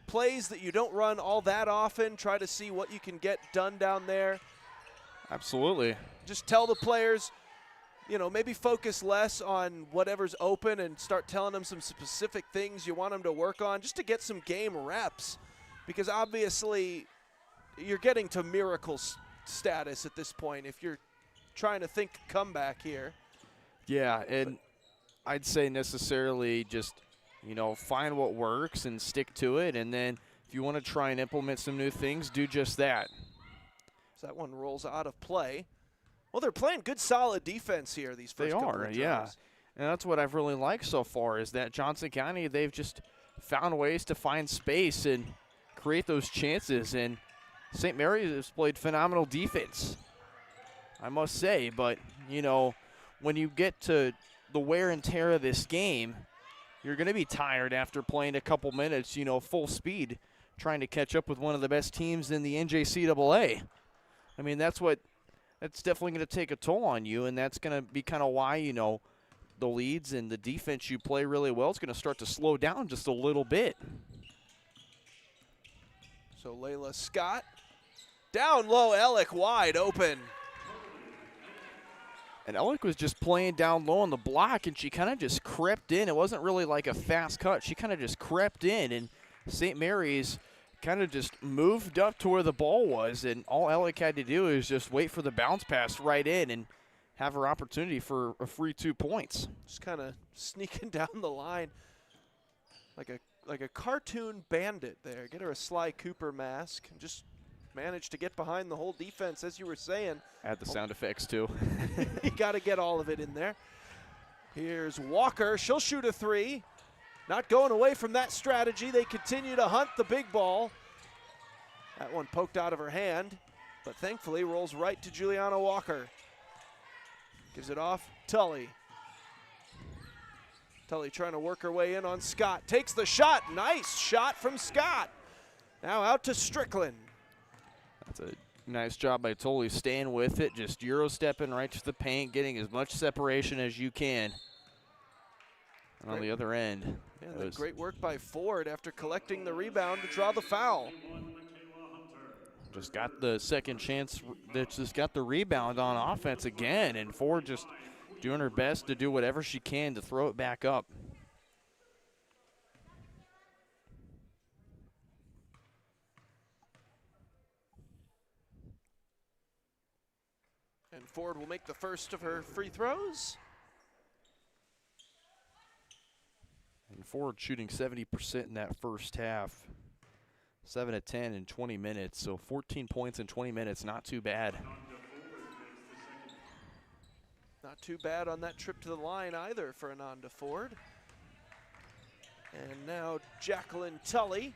plays that you don't run all that often. Try to see what you can get done down there. Absolutely. Just tell the players, maybe focus less on whatever's open and start telling them some specific things you want them to work on just to get some game reps. Because obviously you're getting to miracle status at this point if you're trying to think comeback here. Yeah, and I'd say necessarily just, find what works and stick to it. And then if you want to try and implement some new things, do just that. So that one rolls out of play. Well, they're playing good, solid defense here these first couple of drives. Yeah. And that's what I've really liked so far is that Johnson County, they've just found ways to find space and create those chances. And St. Mary has played phenomenal defense, I must say. But, when you get to the wear and tear of this game, you're going to be tired after playing a couple minutes, full speed, trying to catch up with one of the best teams in the NJCAA. I mean, that's definitely going to take a toll on you, and that's going to be kind of why, the leads and the defense you play really well is going to start to slow down just a little bit. So Layla Scott, down low, Ellick wide open. And Ellick was just playing down low on the block, and she kind of just crept in. It wasn't really like a fast cut. She kind of just crept in, and St. Mary's kind of just moved up to where the ball was, and all Ellick had to do is just wait for the bounce pass right in and have her opportunity for a free 2 points. Just kind of sneaking down the line like a cartoon bandit there. Get her a Sly Cooper mask and just managed to get behind the whole defense, as you were saying. Add the sound effects, too. You got to get all of it in there. Here's Walker. She'll shoot a three. Not going away from that strategy. They continue to hunt the big ball. That one poked out of her hand, but thankfully rolls right to Juliana Walker. Gives it off, Tully. Tully trying to work her way in on Scott. Takes the shot. Nice shot from Scott. Now out to Strickland. That's a nice job by Tully staying with it, just Euro stepping right to the paint, getting as much separation as you can. And on the other end. Yeah, great work by Ford after collecting the rebound to draw the foul. Just got the second chance, just got the rebound on offense again, and Ford just doing her best to do whatever she can to throw it back up. And Ford will make the first of her free throws. And Ford shooting 70% in that first half. 7 of 10 in 20 minutes, so 14 points in 20 minutes, not too bad. Not too bad on that trip to the line either for Ananda Ford. And now Jacqueline Tully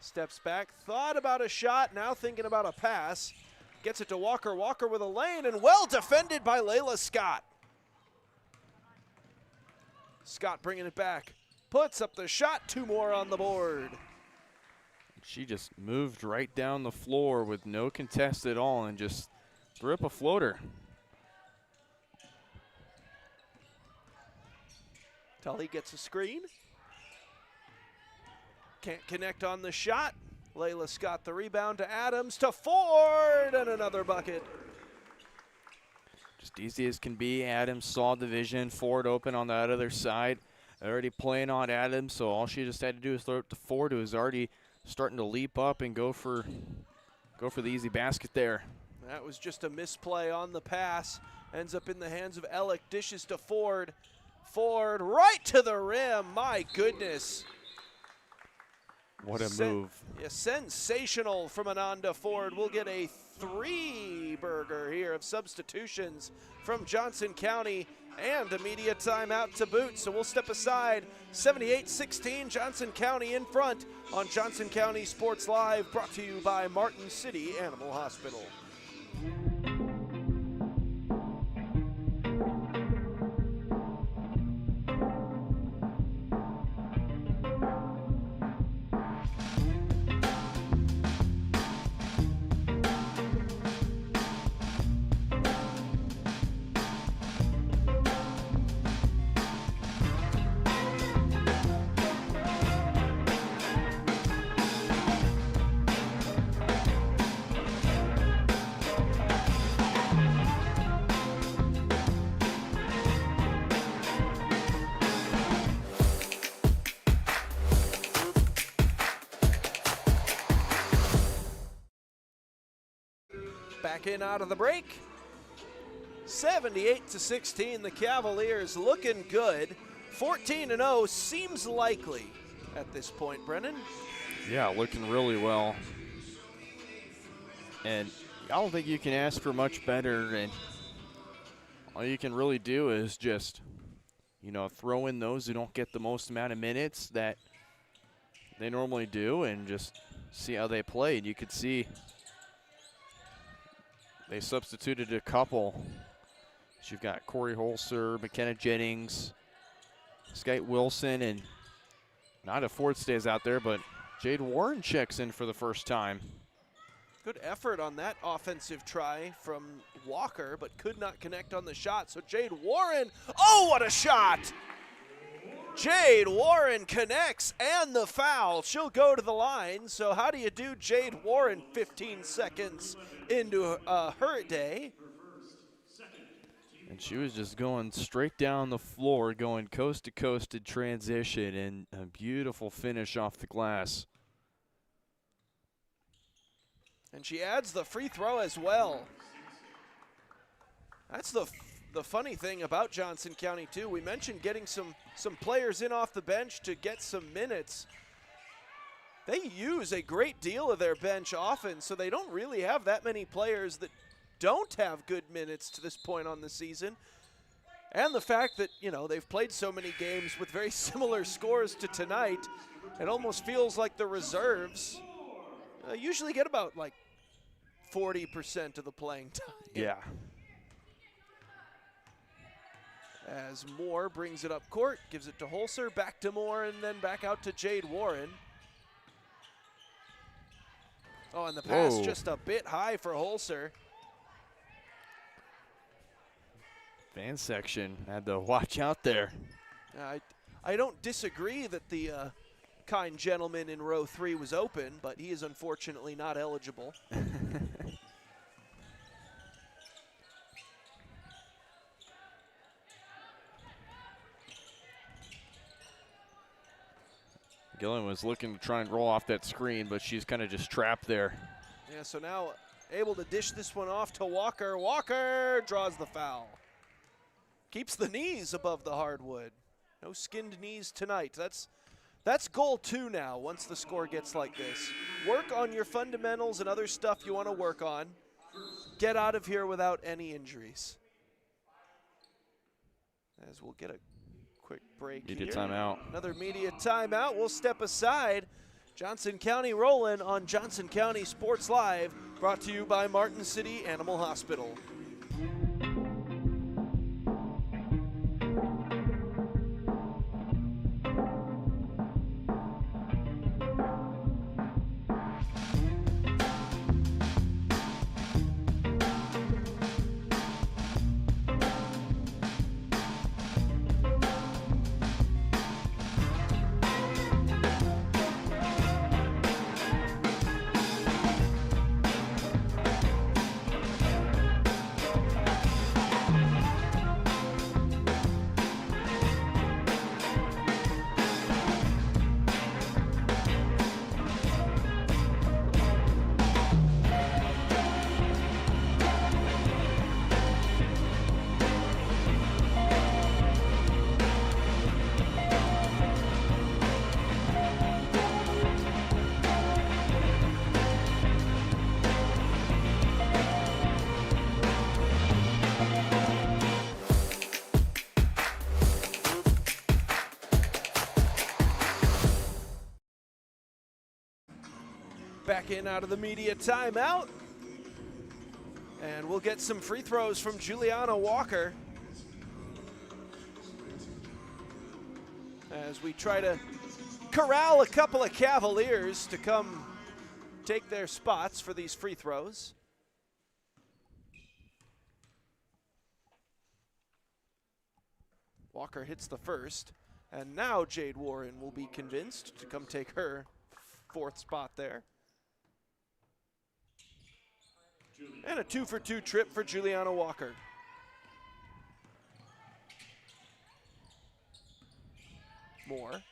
steps back, thought about a shot, now thinking about a pass. Gets it to Walker. Walker with a lane, and well defended by Layla Scott. Scott bringing it back. Puts up the shot, 2 more on the board. She just moved right down the floor with no contest at all and just threw up a floater. Tully gets a screen. Can't connect on the shot. Layla Scott the rebound to Adams, to Ford, and another bucket. Just easy as can be. Adams saw the vision. Ford open on that other side. Already playing on Adams, so all she just had to do is throw it to Ford, who was already starting to leap up and go for the easy basket there. That was just a misplay on the pass. Ends up in the hands of Ellick. Dishes to Ford. Ford right to the rim. My goodness. What a move. Yeah, sensational from Ananda Ford. We'll get a 3-burger here of substitutions from Johnson County and a media timeout to boot. So we'll step aside. 78-16, Johnson County in front on Johnson County Sports Live, brought to you by Martin City Animal Hospital. Back in out of the break. 78-16, the Cavaliers looking good. 14-0 seems likely at this point, Brennan. Yeah, looking really well. And I don't think you can ask for much better. And all you can really do is just, throw in those who don't get the most amount of minutes that they normally do and just see how they play. And you could see they substituted a couple. So you've got Corey Holzer, McKenna Jennings, Skyte Wilson, and not if Ford stays out there, but Jade Warren checks in for the first time. Good effort on that offensive try from Walker, but could not connect on the shot. So Jade Warren, oh, what a shot! Jade Warren connects and the foul. She'll go to the line. So how do you do, Jade Warren, 15 seconds into her day? And she was just going straight down the floor, going coast to coast in transition, and a beautiful finish off the glass. And she adds the free throw as well. That's the funny thing about Johnson County, too. We mentioned getting some players in off the bench to get some minutes. They use a great deal of their bench often, so they don't really have that many players that don't have good minutes to this point on the season. And the fact that, they've played so many games with very similar scores to tonight, it almost feels like the reserves usually get about 40% of the playing time. Yeah. As Moore brings it up court, gives it to Holzer, back to Moore, and then back out to Jade Warren. Oh, and the pass just a bit high for Holzer. Fan section had to watch out there. I don't disagree that the kind gentleman in row 3 was open, but he is unfortunately not eligible. Gillen was looking to try and roll off that screen, but she's kind of just trapped there. Yeah, so now able to dish this one off to Walker. Walker draws the foul. Keeps the knees above the hardwood. No skinned knees tonight. That's goal 2 now once the score gets like this. Work on your fundamentals and other stuff you want to work on. Get out of here without any injuries. As we'll get a quick break Media here. timeout. Another media timeout. We'll step aside. Johnson County rolling on Johnson County Sports Live, brought to you by Martin City Animal Hospital. Back in out of the media timeout. And we'll get some free throws from Juliana Walker as we try to corral a couple of Cavaliers to come take their spots for these free throws. Walker hits the first, and now Jade Warren will be convinced to come take her 4th spot there. And a 2-for-2 trip for Juliana Walker. Moore.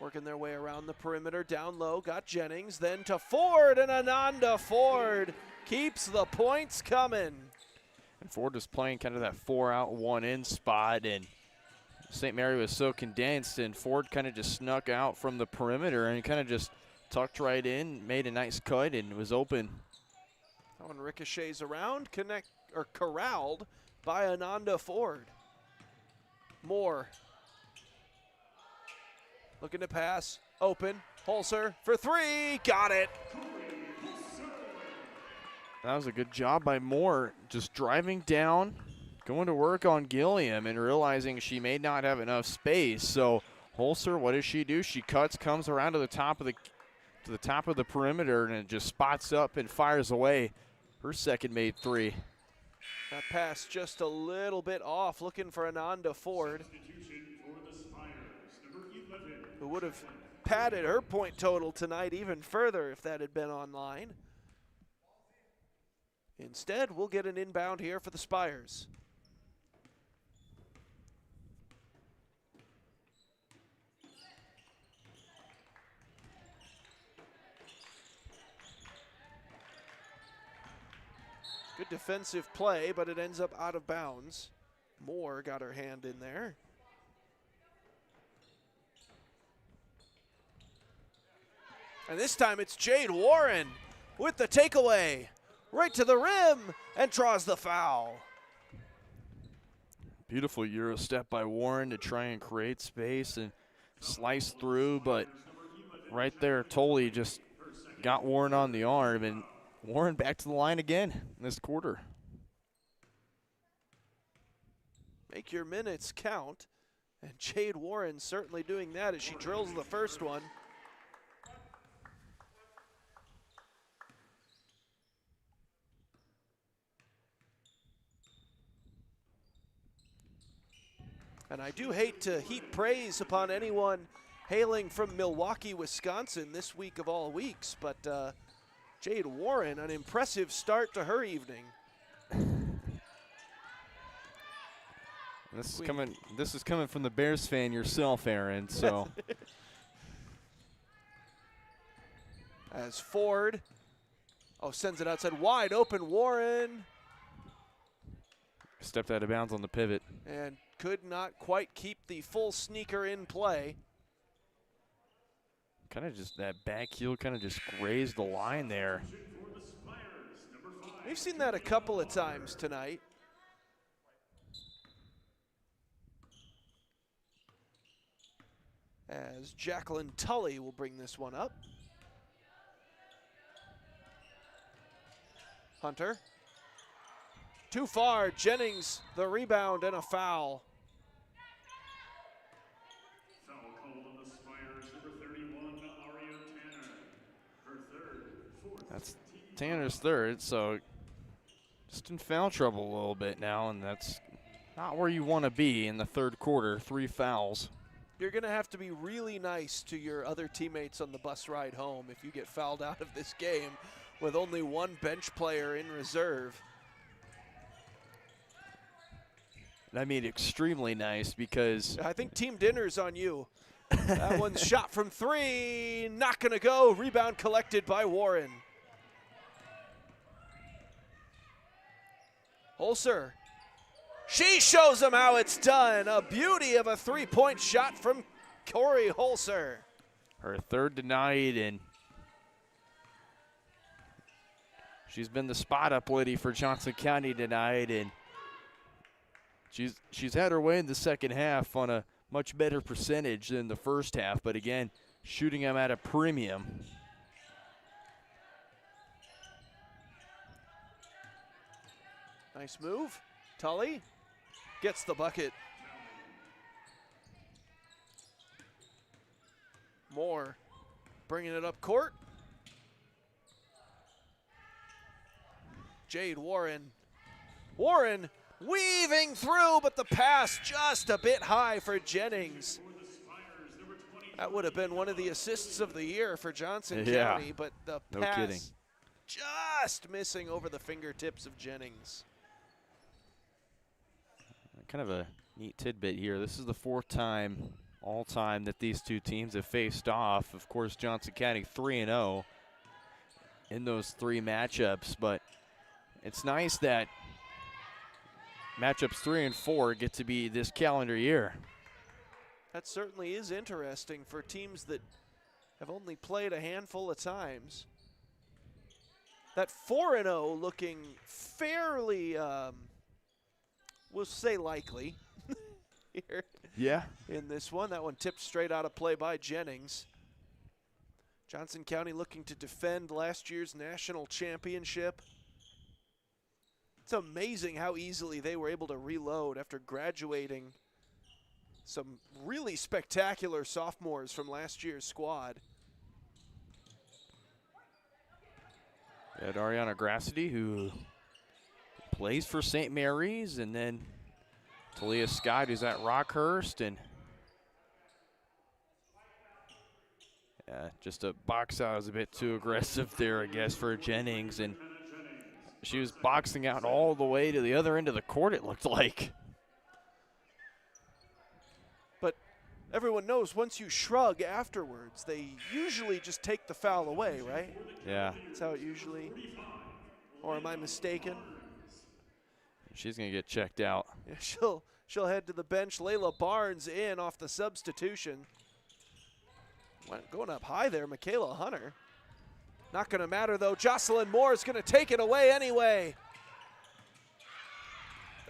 Working their way around the perimeter, down low, got Jennings, then to Ford, and Ananda Ford keeps the points coming. And Ford was playing kind of that 4-out, 1-in spot, and St. Mary was so condensed, and Ford kind of just snuck out from the perimeter and kind of just tucked right in, made a nice cut, and was open. That one ricochets around, corralled by Ananda Ford. Moore. Looking to pass, open, Holzer for three, got it. That was a good job by Moore, just driving down, going to work on Gilliam and realizing she may not have enough space. So Holzer, what does she do? She cuts, comes around to the top of the perimeter, and it just spots up and fires away her second made three. That pass just a little bit off, looking for Ananda Ford, who would have padded her point total tonight even further if that had been online. Instead, we'll get an inbound here for the Spires. Good defensive play, but it ends up out of bounds. Moore got her hand in there. And this time it's Jade Warren with the takeaway. Right to the rim and draws the foul. Beautiful Euro step by Warren to try and create space and slice through, but right there, Tolley just got Warren on the arm, and Warren back to the line again in this quarter. Make your minutes count, and Jade Warren certainly doing that as she drills the first one. And I do hate to heap praise upon anyone hailing from Milwaukee, Wisconsin this week of all weeks, but Jade Warren, an impressive start to her evening. This is coming from the Bears fan yourself, Aaron, so. As Ford, sends it outside wide open, Warren. Stepped out of bounds on the pivot. And could not quite keep the full sneaker in play. Kind of just that back heel kind of just grazed the line there. We've seen that a couple of times tonight. As Jacqueline Tully will bring this one up. Hunter. Too far, Jennings, the rebound and a foul. Foul called on the Spires, number 31, Aria Tanner. Her third, fourth. That's Tanner's third, so just in foul trouble a little bit now, and that's not where you want to be in the third quarter, 3 fouls. You're going to have to be really nice to your other teammates on the bus ride home if you get fouled out of this game with only one bench player in reserve. I mean, extremely nice, because I think team dinner's on you. That one's shot from 3, not going to go. Rebound collected by Warren. Holzer. She shows them how it's done. A beauty of a 3-point shot from Corey Holzer. her third tonight, and she's been the spot-up lady for Johnson County tonight, and she's had her way in the second half on a much better percentage than the first half, but again, shooting them at a premium. Nice move. Tully gets the bucket. Moore bringing it up court. Jade Warren. Warren weaving through, but the pass just a bit high for Jennings. That would have been one of the assists of the year for Johnson County, but the pass just missing over the fingertips of Jennings. Kind of a neat tidbit here. This is the fourth time all time that these two teams have faced off. Of course, Johnson County 3-0 in those 3 matchups, but it's nice that matchups 3 and 4 get to be this calendar year. That certainly is interesting for teams that have only played a handful of times. That 4-0 looking fairly, we'll say likely here. Yeah. In this one. That one tipped straight out of play by Jennings. Johnson County looking to defend last year's national championship. It's amazing how easily they were able to reload after graduating some really spectacular sophomores from last year's squad. Got Ariana Grassity, who plays for St. Mary's, and then Talia Scott, who's at Rockhurst, and just a box out was a bit too aggressive there, I guess, for Jennings, and she was boxing out all the way to the other end of the court, it looked like. But everyone knows once you shrug afterwards, they usually just take the foul away, right? Yeah. That's how it usually, or am I mistaken? She's going to get checked out. Yeah, she'll head to the bench. Layla Barnes in off the substitution. Going up high there, Michaela Hunter. Not going to matter, though. Jocelyn Moore is going to take it away anyway.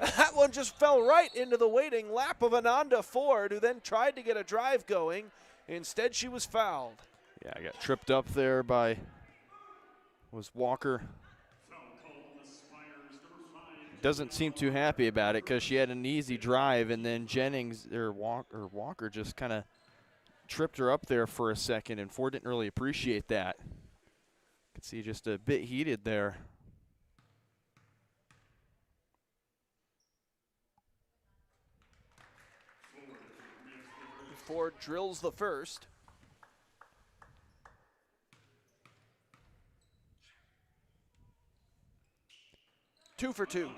That one just fell right into the waiting lap of Ananda Ford, who then tried to get a drive going. Instead, she was fouled. Yeah, I got tripped up there by, was Walker. Doesn't seem too happy about it because she had an easy drive, and then Jennings, or Walker just kind of tripped her up there for a second, and Ford didn't really appreciate that. Could see just a bit heated there. Ford drills the first. Two for two.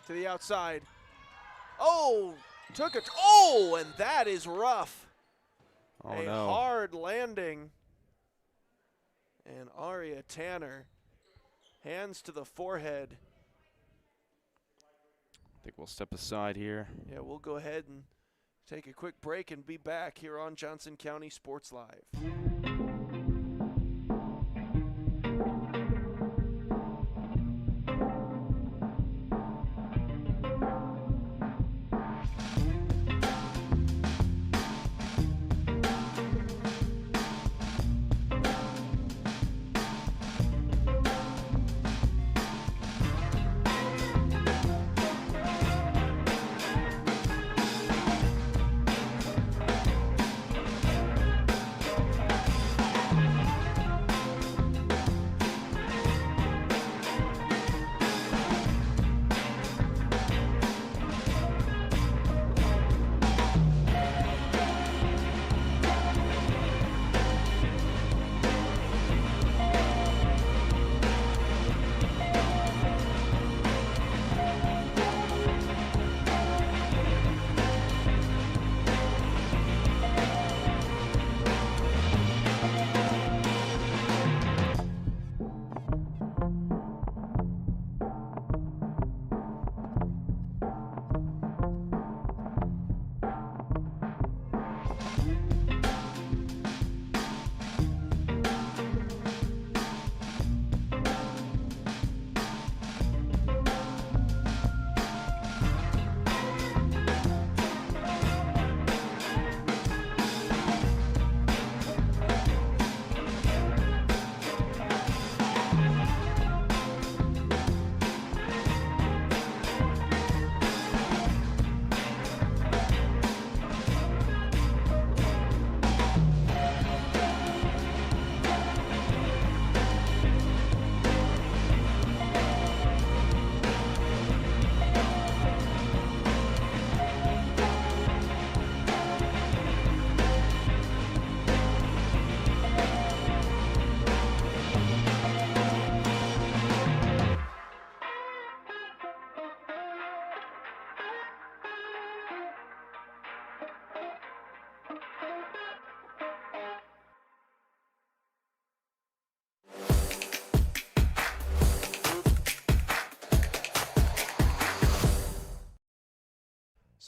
To the outside. Oh, took it. Oh, and that is rough. Oh, a no. hard landing. And Aria Tanner, hands to the forehead. I think we'll step aside here. Yeah, we'll go ahead and take a quick break and be back here on Johnson County Sports Live.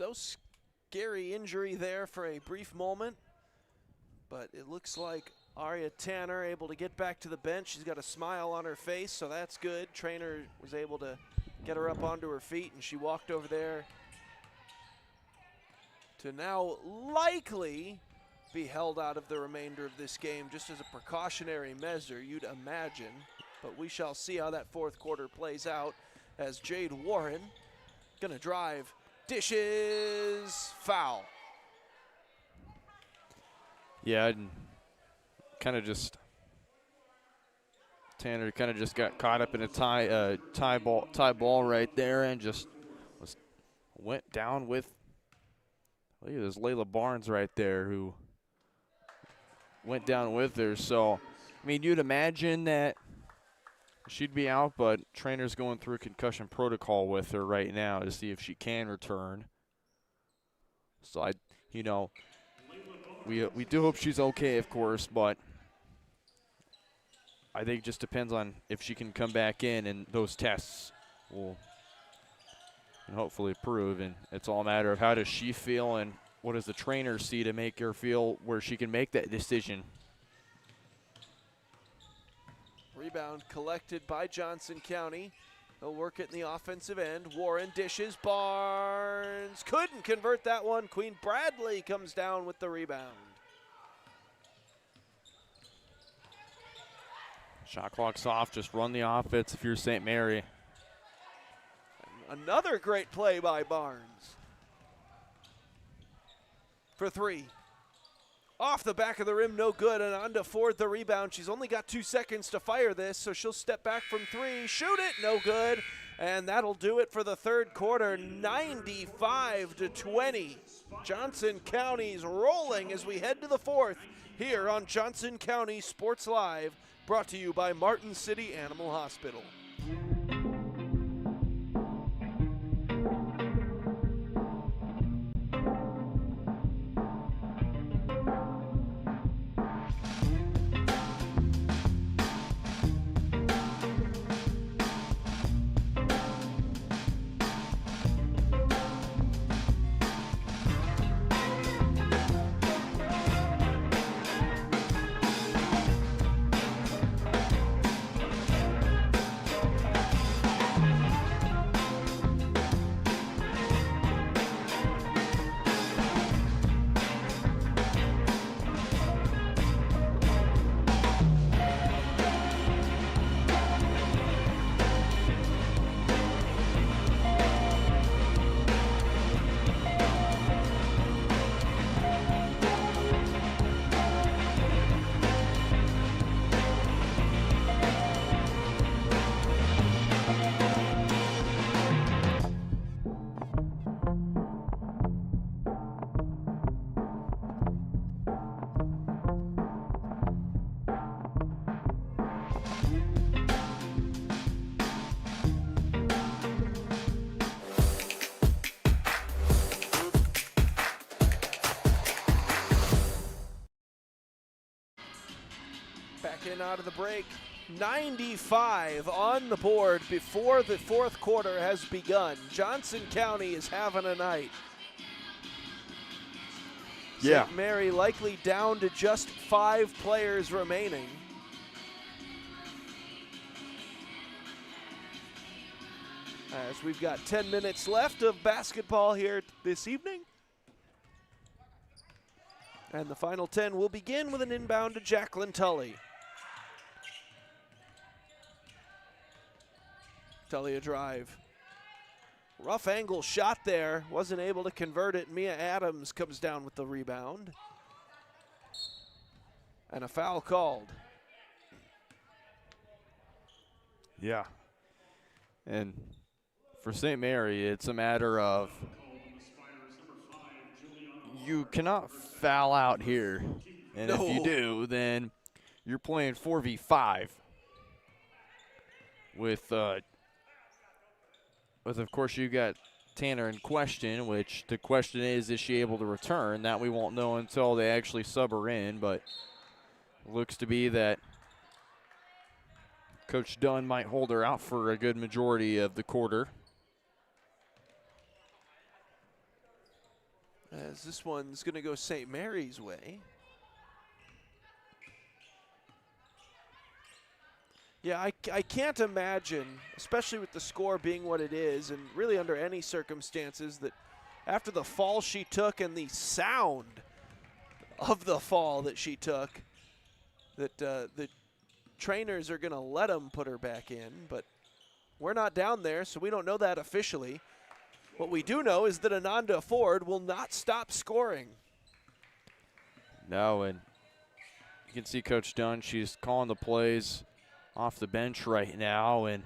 So scary injury there for a brief moment, but it looks like Aria Tanner able to get back to the bench. She's got a smile on her face, so that's good. Trainer was able to get her up onto her feet, and she walked over there to now likely be held out of the remainder of this game just as a precautionary measure, you'd imagine. But we shall see how that fourth quarter plays out as Jade Warren gonna drive, dishes, foul. Yeah, and Tanner kind of just got caught up in a tie ball right there and just went down with, look at this Layla Barnes right there who went down with her. So, I mean, you'd imagine that she'd be out, but trainer's going through a concussion protocol with her right now to see if she can return. So we do hope she's okay, of course, but I think it just depends on if she can come back in, and those tests will hopefully prove. And it's all a matter of how does she feel and what does the trainer see to make her feel where she can make that decision. Rebound collected by Johnson County. They'll work it in the offensive end. Warren dishes, Barnes couldn't convert that one. Queen Bradley comes down with the rebound. Shot clock's off, just run the offense if you're St. Mary. Another great play by Barnes. For three. Off the back of the rim, no good, and on to Ford the rebound. She's only got 2 seconds to fire this, so she'll step back from three, shoot it, no good, and that'll do it for the third quarter, 95-20. Johnson County's rolling as we head to the fourth here on Johnson County Sports Live, brought to you by Martin City Animal Hospital. Back in out of the break. 95 on the board before the fourth quarter has begun. Johnson County is having a night. Yeah. St. Mary likely down to just 5 players remaining. As we've got 10 minutes left of basketball here this evening. And the final 10 will begin with an inbound to Jacqueline Tully. Tully a drive. Rough angle shot there. Wasn't able to convert it. Mia Adams comes down with the rebound. And a foul called. Yeah. And for St. Mary, it's a matter of you cannot foul out here. And No. if you do, then you're playing 4v5 with of course, you got Tanner in question, which the question is she able to return? That we won't know until they actually sub her in, but it looks to be that Coach Dunn might hold her out for a good majority of the quarter. as this one's going to go St. Mary's way. Yeah, I can't imagine, especially with the score being what it is, and really under any circumstances, that after the fall she took and the sound of the fall that she took, that the trainers are going to let them put her back in. But we're not down there, so we don't know that officially. What we do know is that Ananda Ford will not stop scoring. No, and you can see Coach Dunn, she's calling the plays off the bench right now, and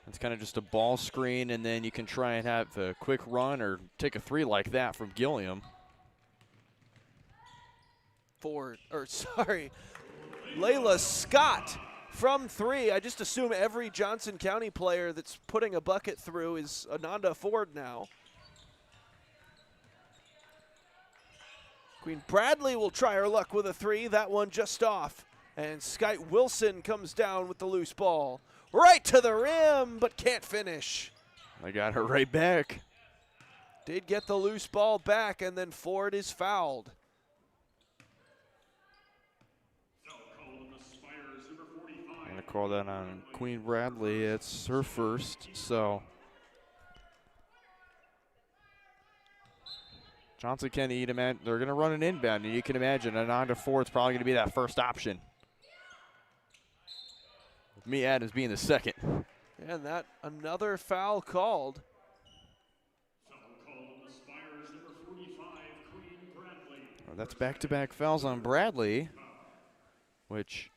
it's kind of just a ball screen, and then you can try and have a quick run or take a three like that from Gilliam. Layla Scott from three. I just assume every Johnson County player that's putting a bucket through is Ananda Ford now. Queen Bradley will try her luck with a three. That one just off. And Skyte Wilson comes down with the loose ball. Right to the rim, but can't finish. They got her right back. Did get the loose ball back, and then Ford is fouled. I'm going to call that on Queen Bradley. It's her first, so Johnson County, they're going to run an inbound, and you can imagine Ananda Ford's probably going to be that first option. With me, Adams being the second. And that another foul called. Foul called on the Spires, number 45, Queen Bradley. Well, that's back-to-back fouls on Bradley, which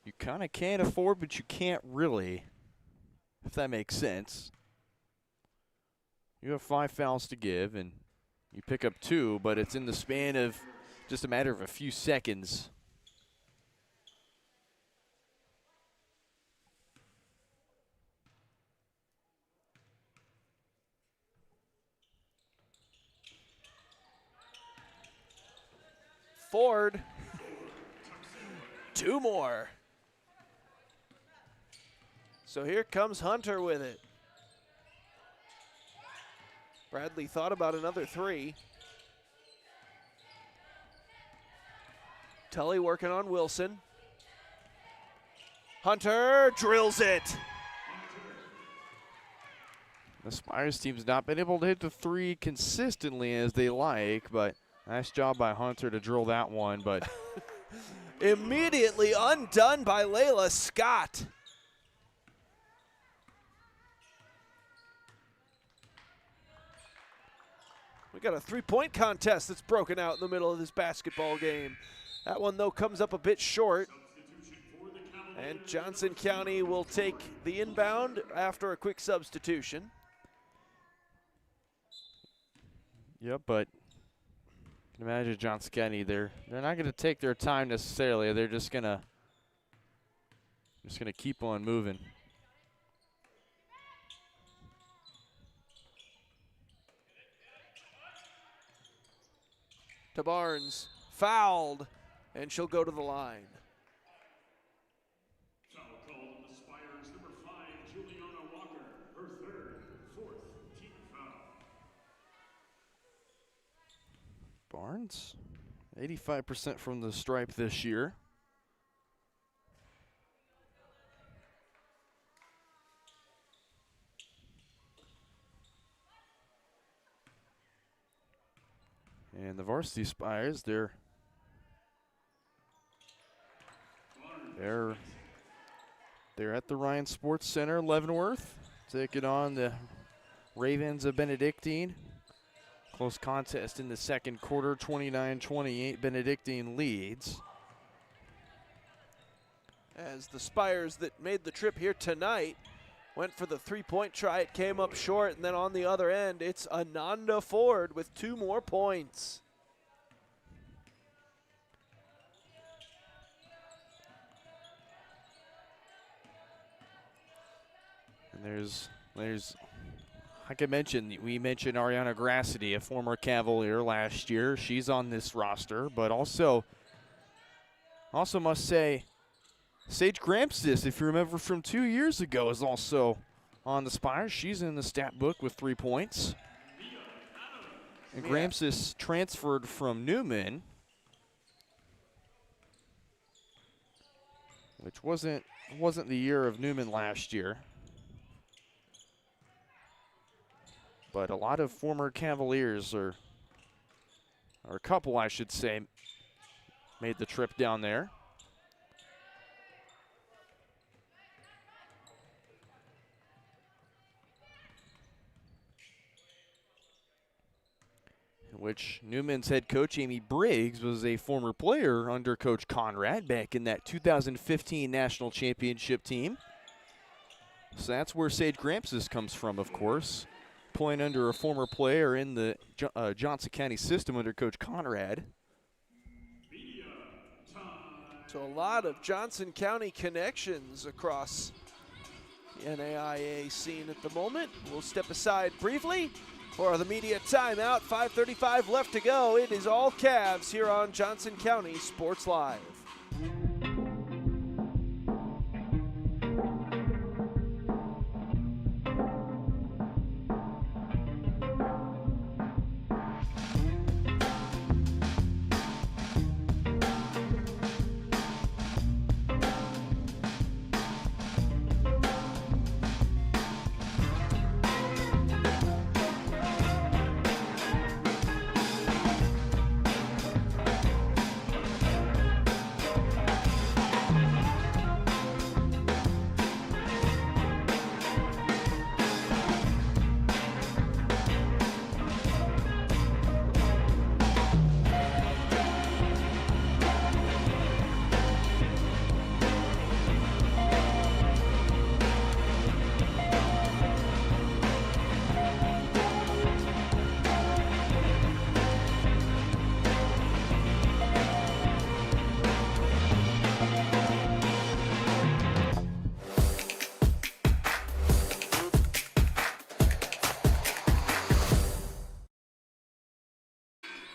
you kind of can't afford, but you can't really, if that makes sense. You have 5 fouls to give, and you pick up 2, but it's in the span of just a matter of a few seconds. Ford. 2 more. So here comes Hunter with it. Bradley thought about another 3. Tully working on Wilson. Hunter drills it. The Spires team's not been able to hit the 3 consistently as they like, but nice job by Hunter to drill that one. But immediately undone by Layla Scott. We got a 3-point contest that's broken out in the middle of this basketball game. That one, though, comes up a bit short. And Johnson County will take the inbound after a quick substitution. Yep, but you can imagine Johnson County, they're not going to take their time necessarily. They're just gonna keep on moving. To Barnes, fouled, and she'll go to the line. Foul called on the Spires, number 5, Juliana Walker, her 4th team foul. Barnes, 85% from the stripe this year. And the varsity Spires, they're at the Ryan Sports Center, Leavenworth, taking on the Ravens of Benedictine. Close contest in the second quarter, 29-28, Benedictine leads. As the Spires that made the trip here tonight went for the 3-point try, it came up short, and then on the other end, it's Ananda Ford with 2 more points. And there's like I mentioned, we mentioned Ariana Grassity, a former Cavalier last year. She's on this roster, but also must say, Sage Grampsis, if you remember from 2 years ago, is also on the Spires. She's in the stat book with 3 points. And Gramsci transferred from Newman, which wasn't the year of Newman last year. But a lot of former Cavaliers, or a couple, I should say, made the trip down there. Which Newman's head coach, Amy Briggs, was a former player under Coach Conrad back in that 2015 National Championship team. So that's where Sage Gramsci comes from, of course, playing under a former player in the Johnson County system under Coach Conrad. So a lot of Johnson County connections across the NAIA scene at the moment. We'll step aside briefly for the media timeout. 5:35 left to go. It is all Cavs here on Johnson County Sports Live.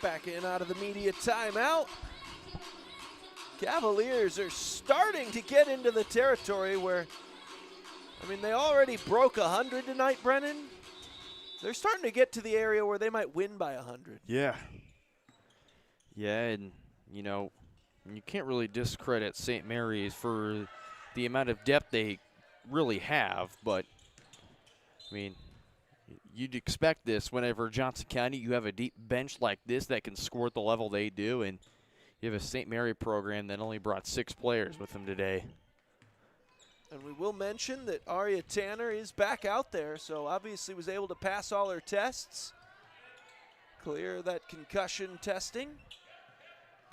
Back in out of the media timeout. Cavaliers are starting to get into the territory where, I mean, they already broke 100 tonight, Brennan. They're starting to get to the area where they might win by 100. Yeah. Yeah, and, you know, you can't really discredit St. Mary's for the amount of depth they really have, but, I mean, you'd expect this whenever Johnson County, you have a deep bench like this that can score at the level they do, and you have a St. Mary program that only brought 6 players with them today. And we will mention that Aria Tanner is back out there, so obviously was able to pass all her tests, clear that concussion testing.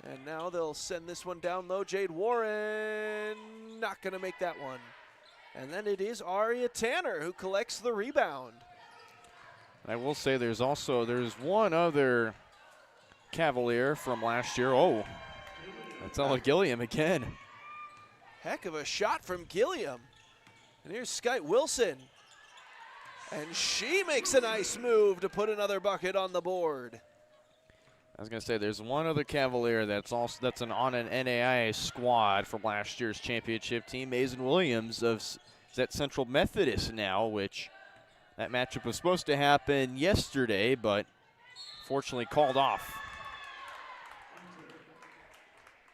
And now they'll send this one down low. Jade Warren not going to make that one. And then it is Aria Tanner who collects the rebound. I will say there's one other Cavalier from last year. Oh, that's Ella Gilliam again. Heck of a shot from Gilliam. And here's Skyte Wilson. And she makes a nice move to put another bucket on the board. I was going to say there's one other Cavalier that's on an NAIA squad from last year's championship team, Mason Williams is at Central Methodist now, which that matchup was supposed to happen yesterday, but fortunately called off.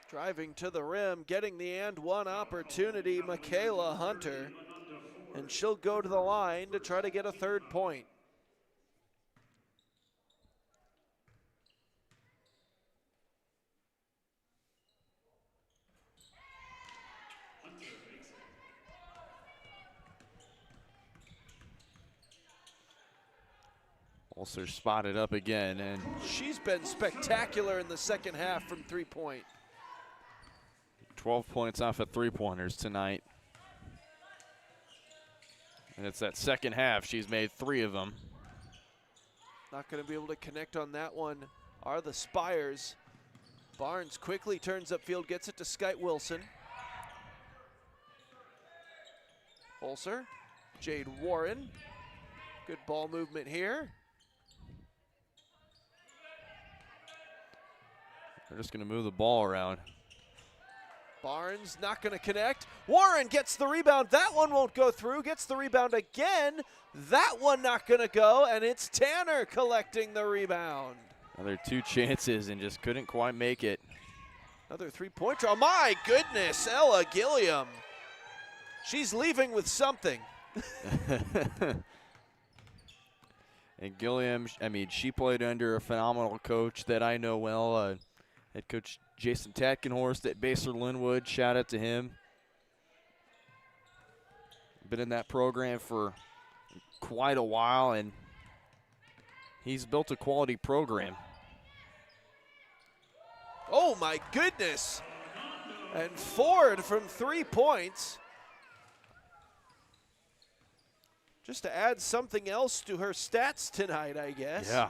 Driving to the rim, getting the and one opportunity, Michaela Hunter. And she'll go to the line to try to get a third point. Also spotted up again, and she's been spectacular in the second half from three-point. 12 points off of three-pointers tonight. And it's that second half, she's made 3 of them. Not going to be able to connect on that one are the Spires. Barnes quickly turns upfield, gets it to Skyte Wilson. Holzer, Jade Warren. Good ball movement here. They're just going to move the ball around. Barnes not going to connect. Warren gets the rebound. That one won't go through. Gets the rebound again. That one not going to go, and it's Tanner collecting the rebound. Another 2 chances and just couldn't quite make it. Another three-pointer. Oh, my goodness, Ella Gilliam. She's leaving with something. And Gilliam, I mean, she played under a phenomenal coach that I know well, head coach Jason Tatkenhorst at Baser Linwood. Shout out to him. Been in that program for quite a while, and he's built a quality program. Oh, my goodness. And Ford from 3 points. Just to add something else to her stats tonight, I guess. Yeah.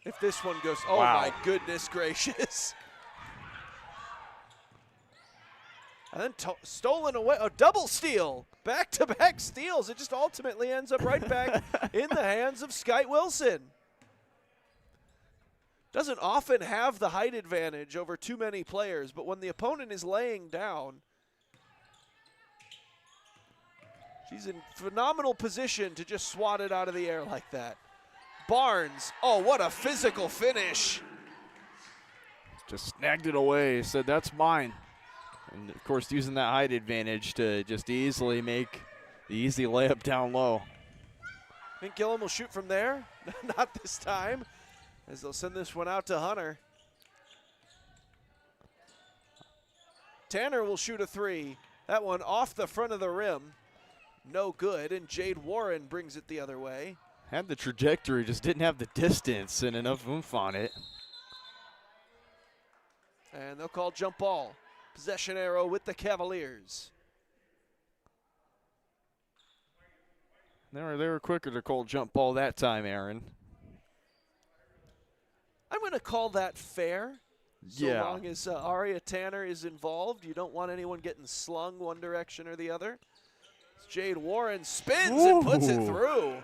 If this one goes, oh Wow. my goodness gracious. And then stolen away, a double steal. Back-to-back steals. It just ultimately ends up right back in the hands of Skyte Wilson. Doesn't often have the height advantage over too many players, but when the opponent is laying down, she's in phenomenal position to just swat it out of the air like that. Barnes, oh, what a physical finish. Just snagged it away, said that's mine. And of course, using that height advantage to just easily make the easy layup down low. I think Gilliam will shoot from there. Not this time, as they'll send this one out to Hunter. Tanner will shoot a 3. That one off the front of the rim. No good, and Jade Warren brings it the other way. Had the trajectory, just didn't have the distance and enough oomph on it. And they'll call jump ball. Possession arrow with the Cavaliers. They were quicker to call jump ball that time, Aaron. I'm going to call that fair. So Yeah. long as Aria Tanner is involved. You don't want anyone getting slung one direction or the other. Jade Warren spins and puts it through.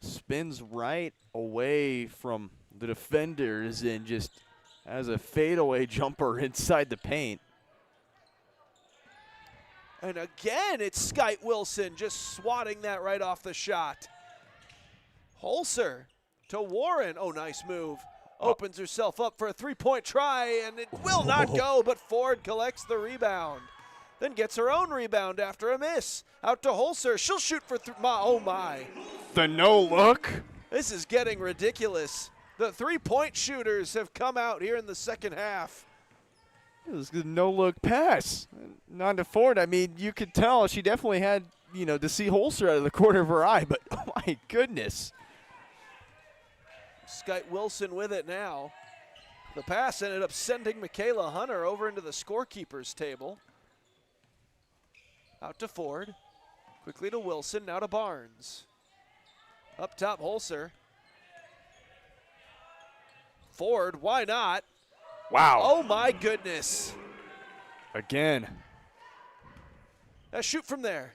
Spins right away from the defenders and just has a fadeaway jumper inside the paint. And again, it's Skyte Wilson just swatting that right off the shot. Holzer to Warren. Oh, nice move. Opens herself up for a three-point try, and it will not go, but Ford collects the rebound. Then gets her own rebound after a miss. Out to Holzer. She'll shoot for oh, my. The no look. This is getting ridiculous. The three-point shooters have come out here in the second half. It was a no look pass. Not to Ford. I mean, you could tell she definitely had, to see Holzer out of the corner of her eye, but oh my goodness. Skyte Wilson with it now. The pass ended up sending Michaela Hunter over into the scorekeeper's table. Out to Ford. Quickly to Wilson, now to Barnes. Up top, Holzer. Ford, why not? Wow. Oh my goodness. Again. Now shoot from there.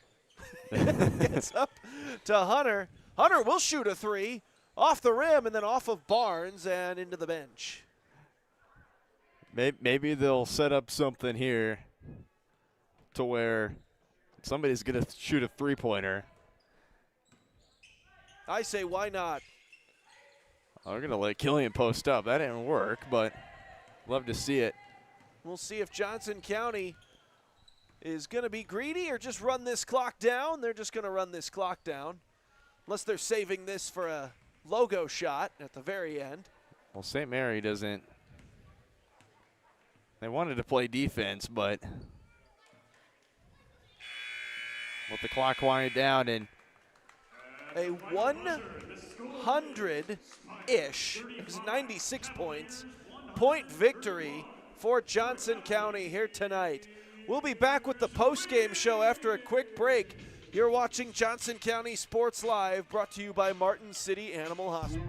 Gets up to Hunter. Hunter will shoot a 3 off the rim and then off of Barnes and into the bench. Maybe they'll set up something here to where somebody's going to shoot a three-pointer. I say, why not? We're going to let Killian post up. That didn't work, but love to see it. We'll see if Johnson County is going to be greedy or just run this clock down. They're just going to run this clock down, unless they're saving this for a logo shot at the very end. Well, St. Mary doesn't. They wanted to play defense, but let the clock wind down and a 100-ish, it was 96 points, point victory for Johnson County here tonight. We'll be back with the post-game show after a quick break. You're watching Johnson County Sports Live, brought to you by Martin City Animal Hospital.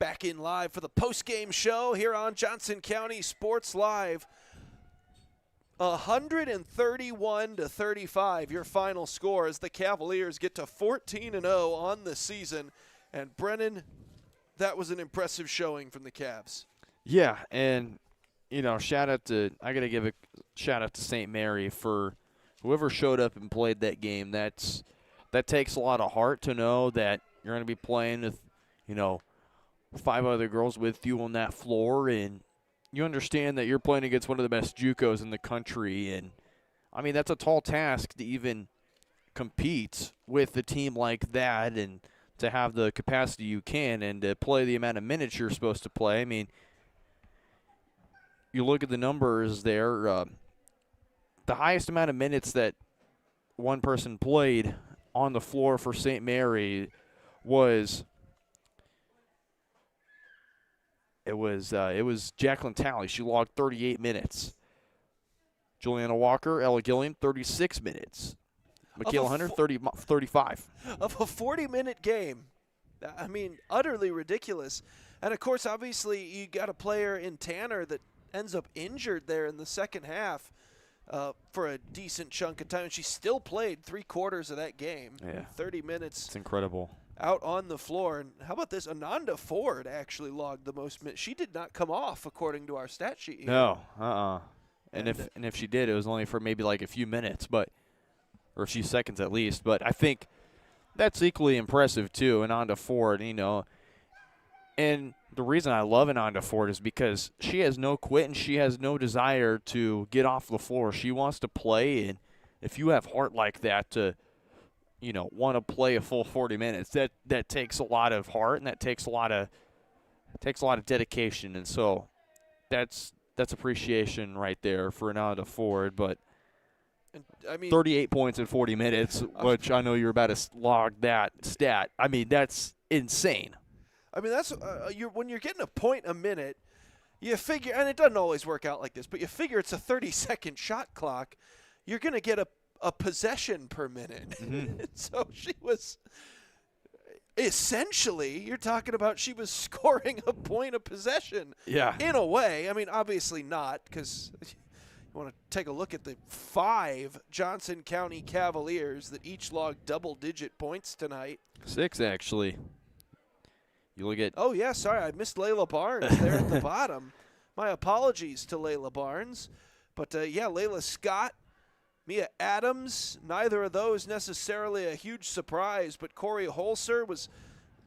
Back in live for the post-game show here on Johnson County Sports Live. 131-35, your final score as the Cavaliers get to 14-0 on the season. And Brennan, that was an impressive showing from the Cavs. Yeah, and I got to give a shout out to St.Mary for whoever showed up and played that game. That takes a lot of heart to know that you're going to be playing with, 5 other girls with you on that floor, and you understand that you're playing against one of the best JUCOs in the country. And, I mean, that's a tall task to even compete with a team like that and to have the capacity you can and to play the amount of minutes you're supposed to play. I mean, you look at the numbers there, the highest amount of minutes that one person played on the floor for St. Mary was Jacqueline Talley. She logged 38 minutes. Juliana Walker, Ella Gillian, 36 minutes. Michaela Hunter, 35. Of a 40-minute game. I mean, utterly ridiculous. And, of course, obviously you got a player in Tanner that ends up injured there in the second half for a decent chunk of time. And she still played 3/4 of that game. Yeah. 30 minutes. It's incredible. Out on the floor. And how about this? Ananda Ford actually logged the most minutes. She did not come off, according to our stat sheet here. No, And if she did, it was only for maybe like a few minutes, or a few seconds at least. But I think that's equally impressive too, Ananda Ford. And the reason I love Ananda Ford is because she has no quit and she has no desire to get off the floor. She wants to play, and if you have heart like that to, want to play a full 40 minutes, that takes a lot of heart and that takes a lot of dedication. And so that's appreciation right there for Ananda Ford. But I mean, 38 points in 40 minutes, which I know you're about to log that stat. I mean, that's insane. I mean, that's when you're getting a point a minute, you figure, and it doesn't always work out like this, but you figure it's a 30-second shot clock, you're going to get a possession per minute. Mm-hmm. So she was essentially, you're talking about she was scoring a point of possession. Yeah. In a way. I mean, obviously not, because you want to take a look at the 5 Johnson County Cavaliers that each logged double-digit points tonight. 6, actually. You look at. Oh, yeah, sorry. I missed Layla Barnes there at the bottom. My apologies to Layla Barnes. But, Layla Scott, Mia Adams, neither of those necessarily a huge surprise, but Corey Holzer was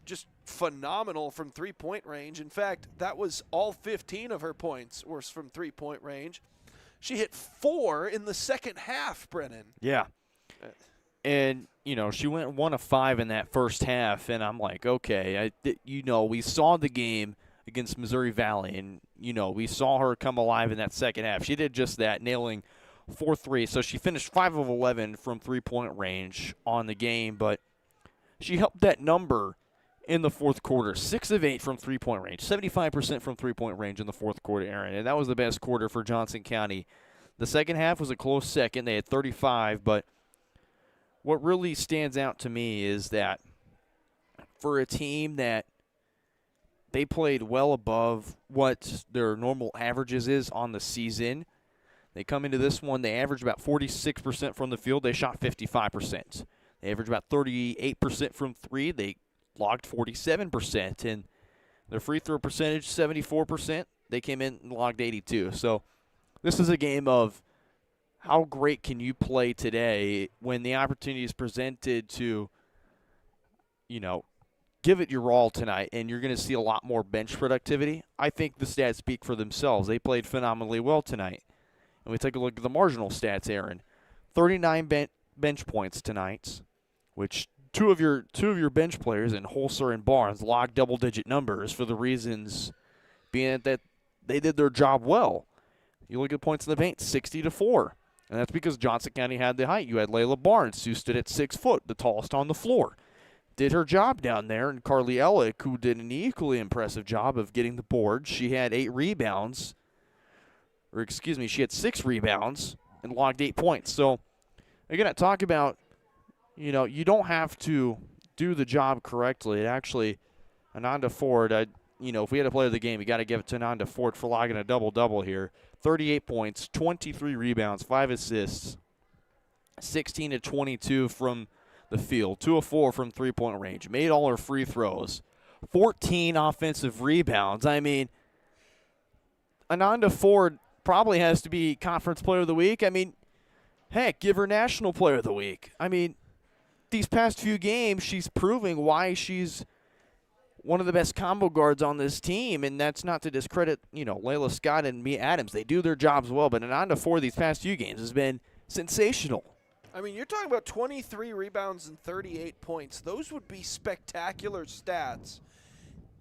just phenomenal from three-point range. In fact, that was all 15 of her points were from three-point range. She hit 4 in the second half, Brennan. Yeah. And, she went 1 of 5 in that first half, and I'm like, okay, we saw the game against Missouri Valley, and, we saw her come alive in that second half. She did just that, nailing 4 threes. So she finished 5 of 11 from three-point range on the game, but she helped that number in the fourth quarter. 6 of 8 from three-point range, 75% from three-point range in the fourth quarter, Aaron, and that was the best quarter for Johnson County. The second half was a close second. They had 35, but what really stands out to me is that for a team that they played well above what their normal averages is on the season, they come into this one, they averaged about 46% from the field. They shot 55%. They averaged about 38% from 3. They logged 47%. And their free throw percentage, 74%. They came in and logged 82. So this is a game of how great can you play today when the opportunity is presented to, give it your all tonight, and you're going to see a lot more bench productivity. I think the stats speak for themselves. They played phenomenally well tonight. And we take a look at the marginal stats, Aaron. 39 bench points tonight, which two of your bench players in Holzer and Barnes logged double-digit numbers for the reasons being that they did their job well. You look at points in the paint, 60-4. And that's because Johnson County had the height. You had Layla Barnes, who stood at 6 foot, the tallest on the floor. Did her job down there. And Carly Ellick, who did an equally impressive job of getting the board. She had 8 rebounds. She had 6 rebounds and logged 8 points. So, again, I talk about, you don't have to do the job correctly. Ananda Ford, if we had a player of the game, you got to give it to Ananda Ford for logging a double-double here. 38 points, 23 rebounds, 5 assists, 16 to 22 from the field, 2 of 4 from three-point range, made all her free throws, 14 offensive rebounds. I mean, Ananda Ford probably has to be Conference Player of the Week. I mean, heck, give her National Player of the Week. I mean, these past few games, she's proving why she's one of the best combo guards on this team, and that's not to discredit, Layla Scott and Mia Adams. They do their jobs well, but Ananda Ford these past few games has been sensational. I mean, you're talking about 23 rebounds and 38 points. Those would be spectacular stats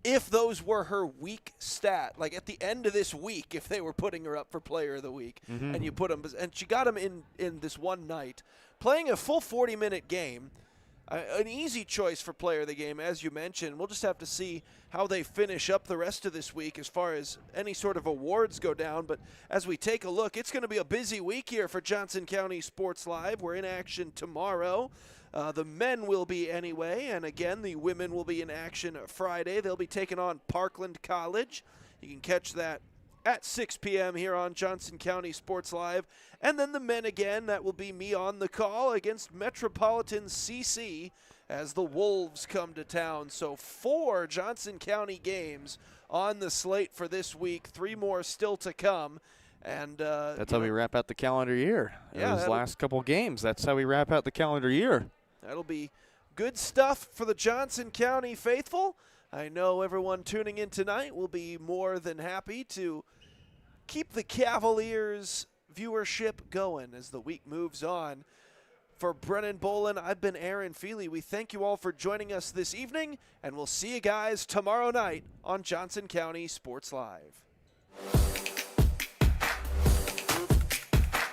if those were her week stat. Like at the end of this week, if they were putting her up for Player of the Week, and you put them, and she got them in this one night, playing a full 40-minute game. An easy choice for Player of the Game, as you mentioned. We'll just have to see how they finish up the rest of this week as far as any sort of awards go down. But as we take a look, it's going to be a busy week here for Johnson County Sports Live. We're in action tomorrow. The men will be anyway, and again, the women will be in action Friday. They'll be taking on Parkland College. You can catch that at 6 p.m. here on Johnson County Sports Live. And then the men again, that will be me on the call against Metropolitan CC as the Wolves come to town. So 4 Johnson County games on the slate for this week, 3 more still to come. And that's how we wrap out the calendar year. Yeah, those last couple games, that's how we wrap out the calendar year. That'll be good stuff for the Johnson County faithful. I know everyone tuning in tonight will be more than happy to keep the Cavaliers viewership going as the week moves on. For Brennan Bolin, I've been Aaron Feely. We thank you all for joining us this evening, and we'll see you guys tomorrow night on Johnson County Sports Live.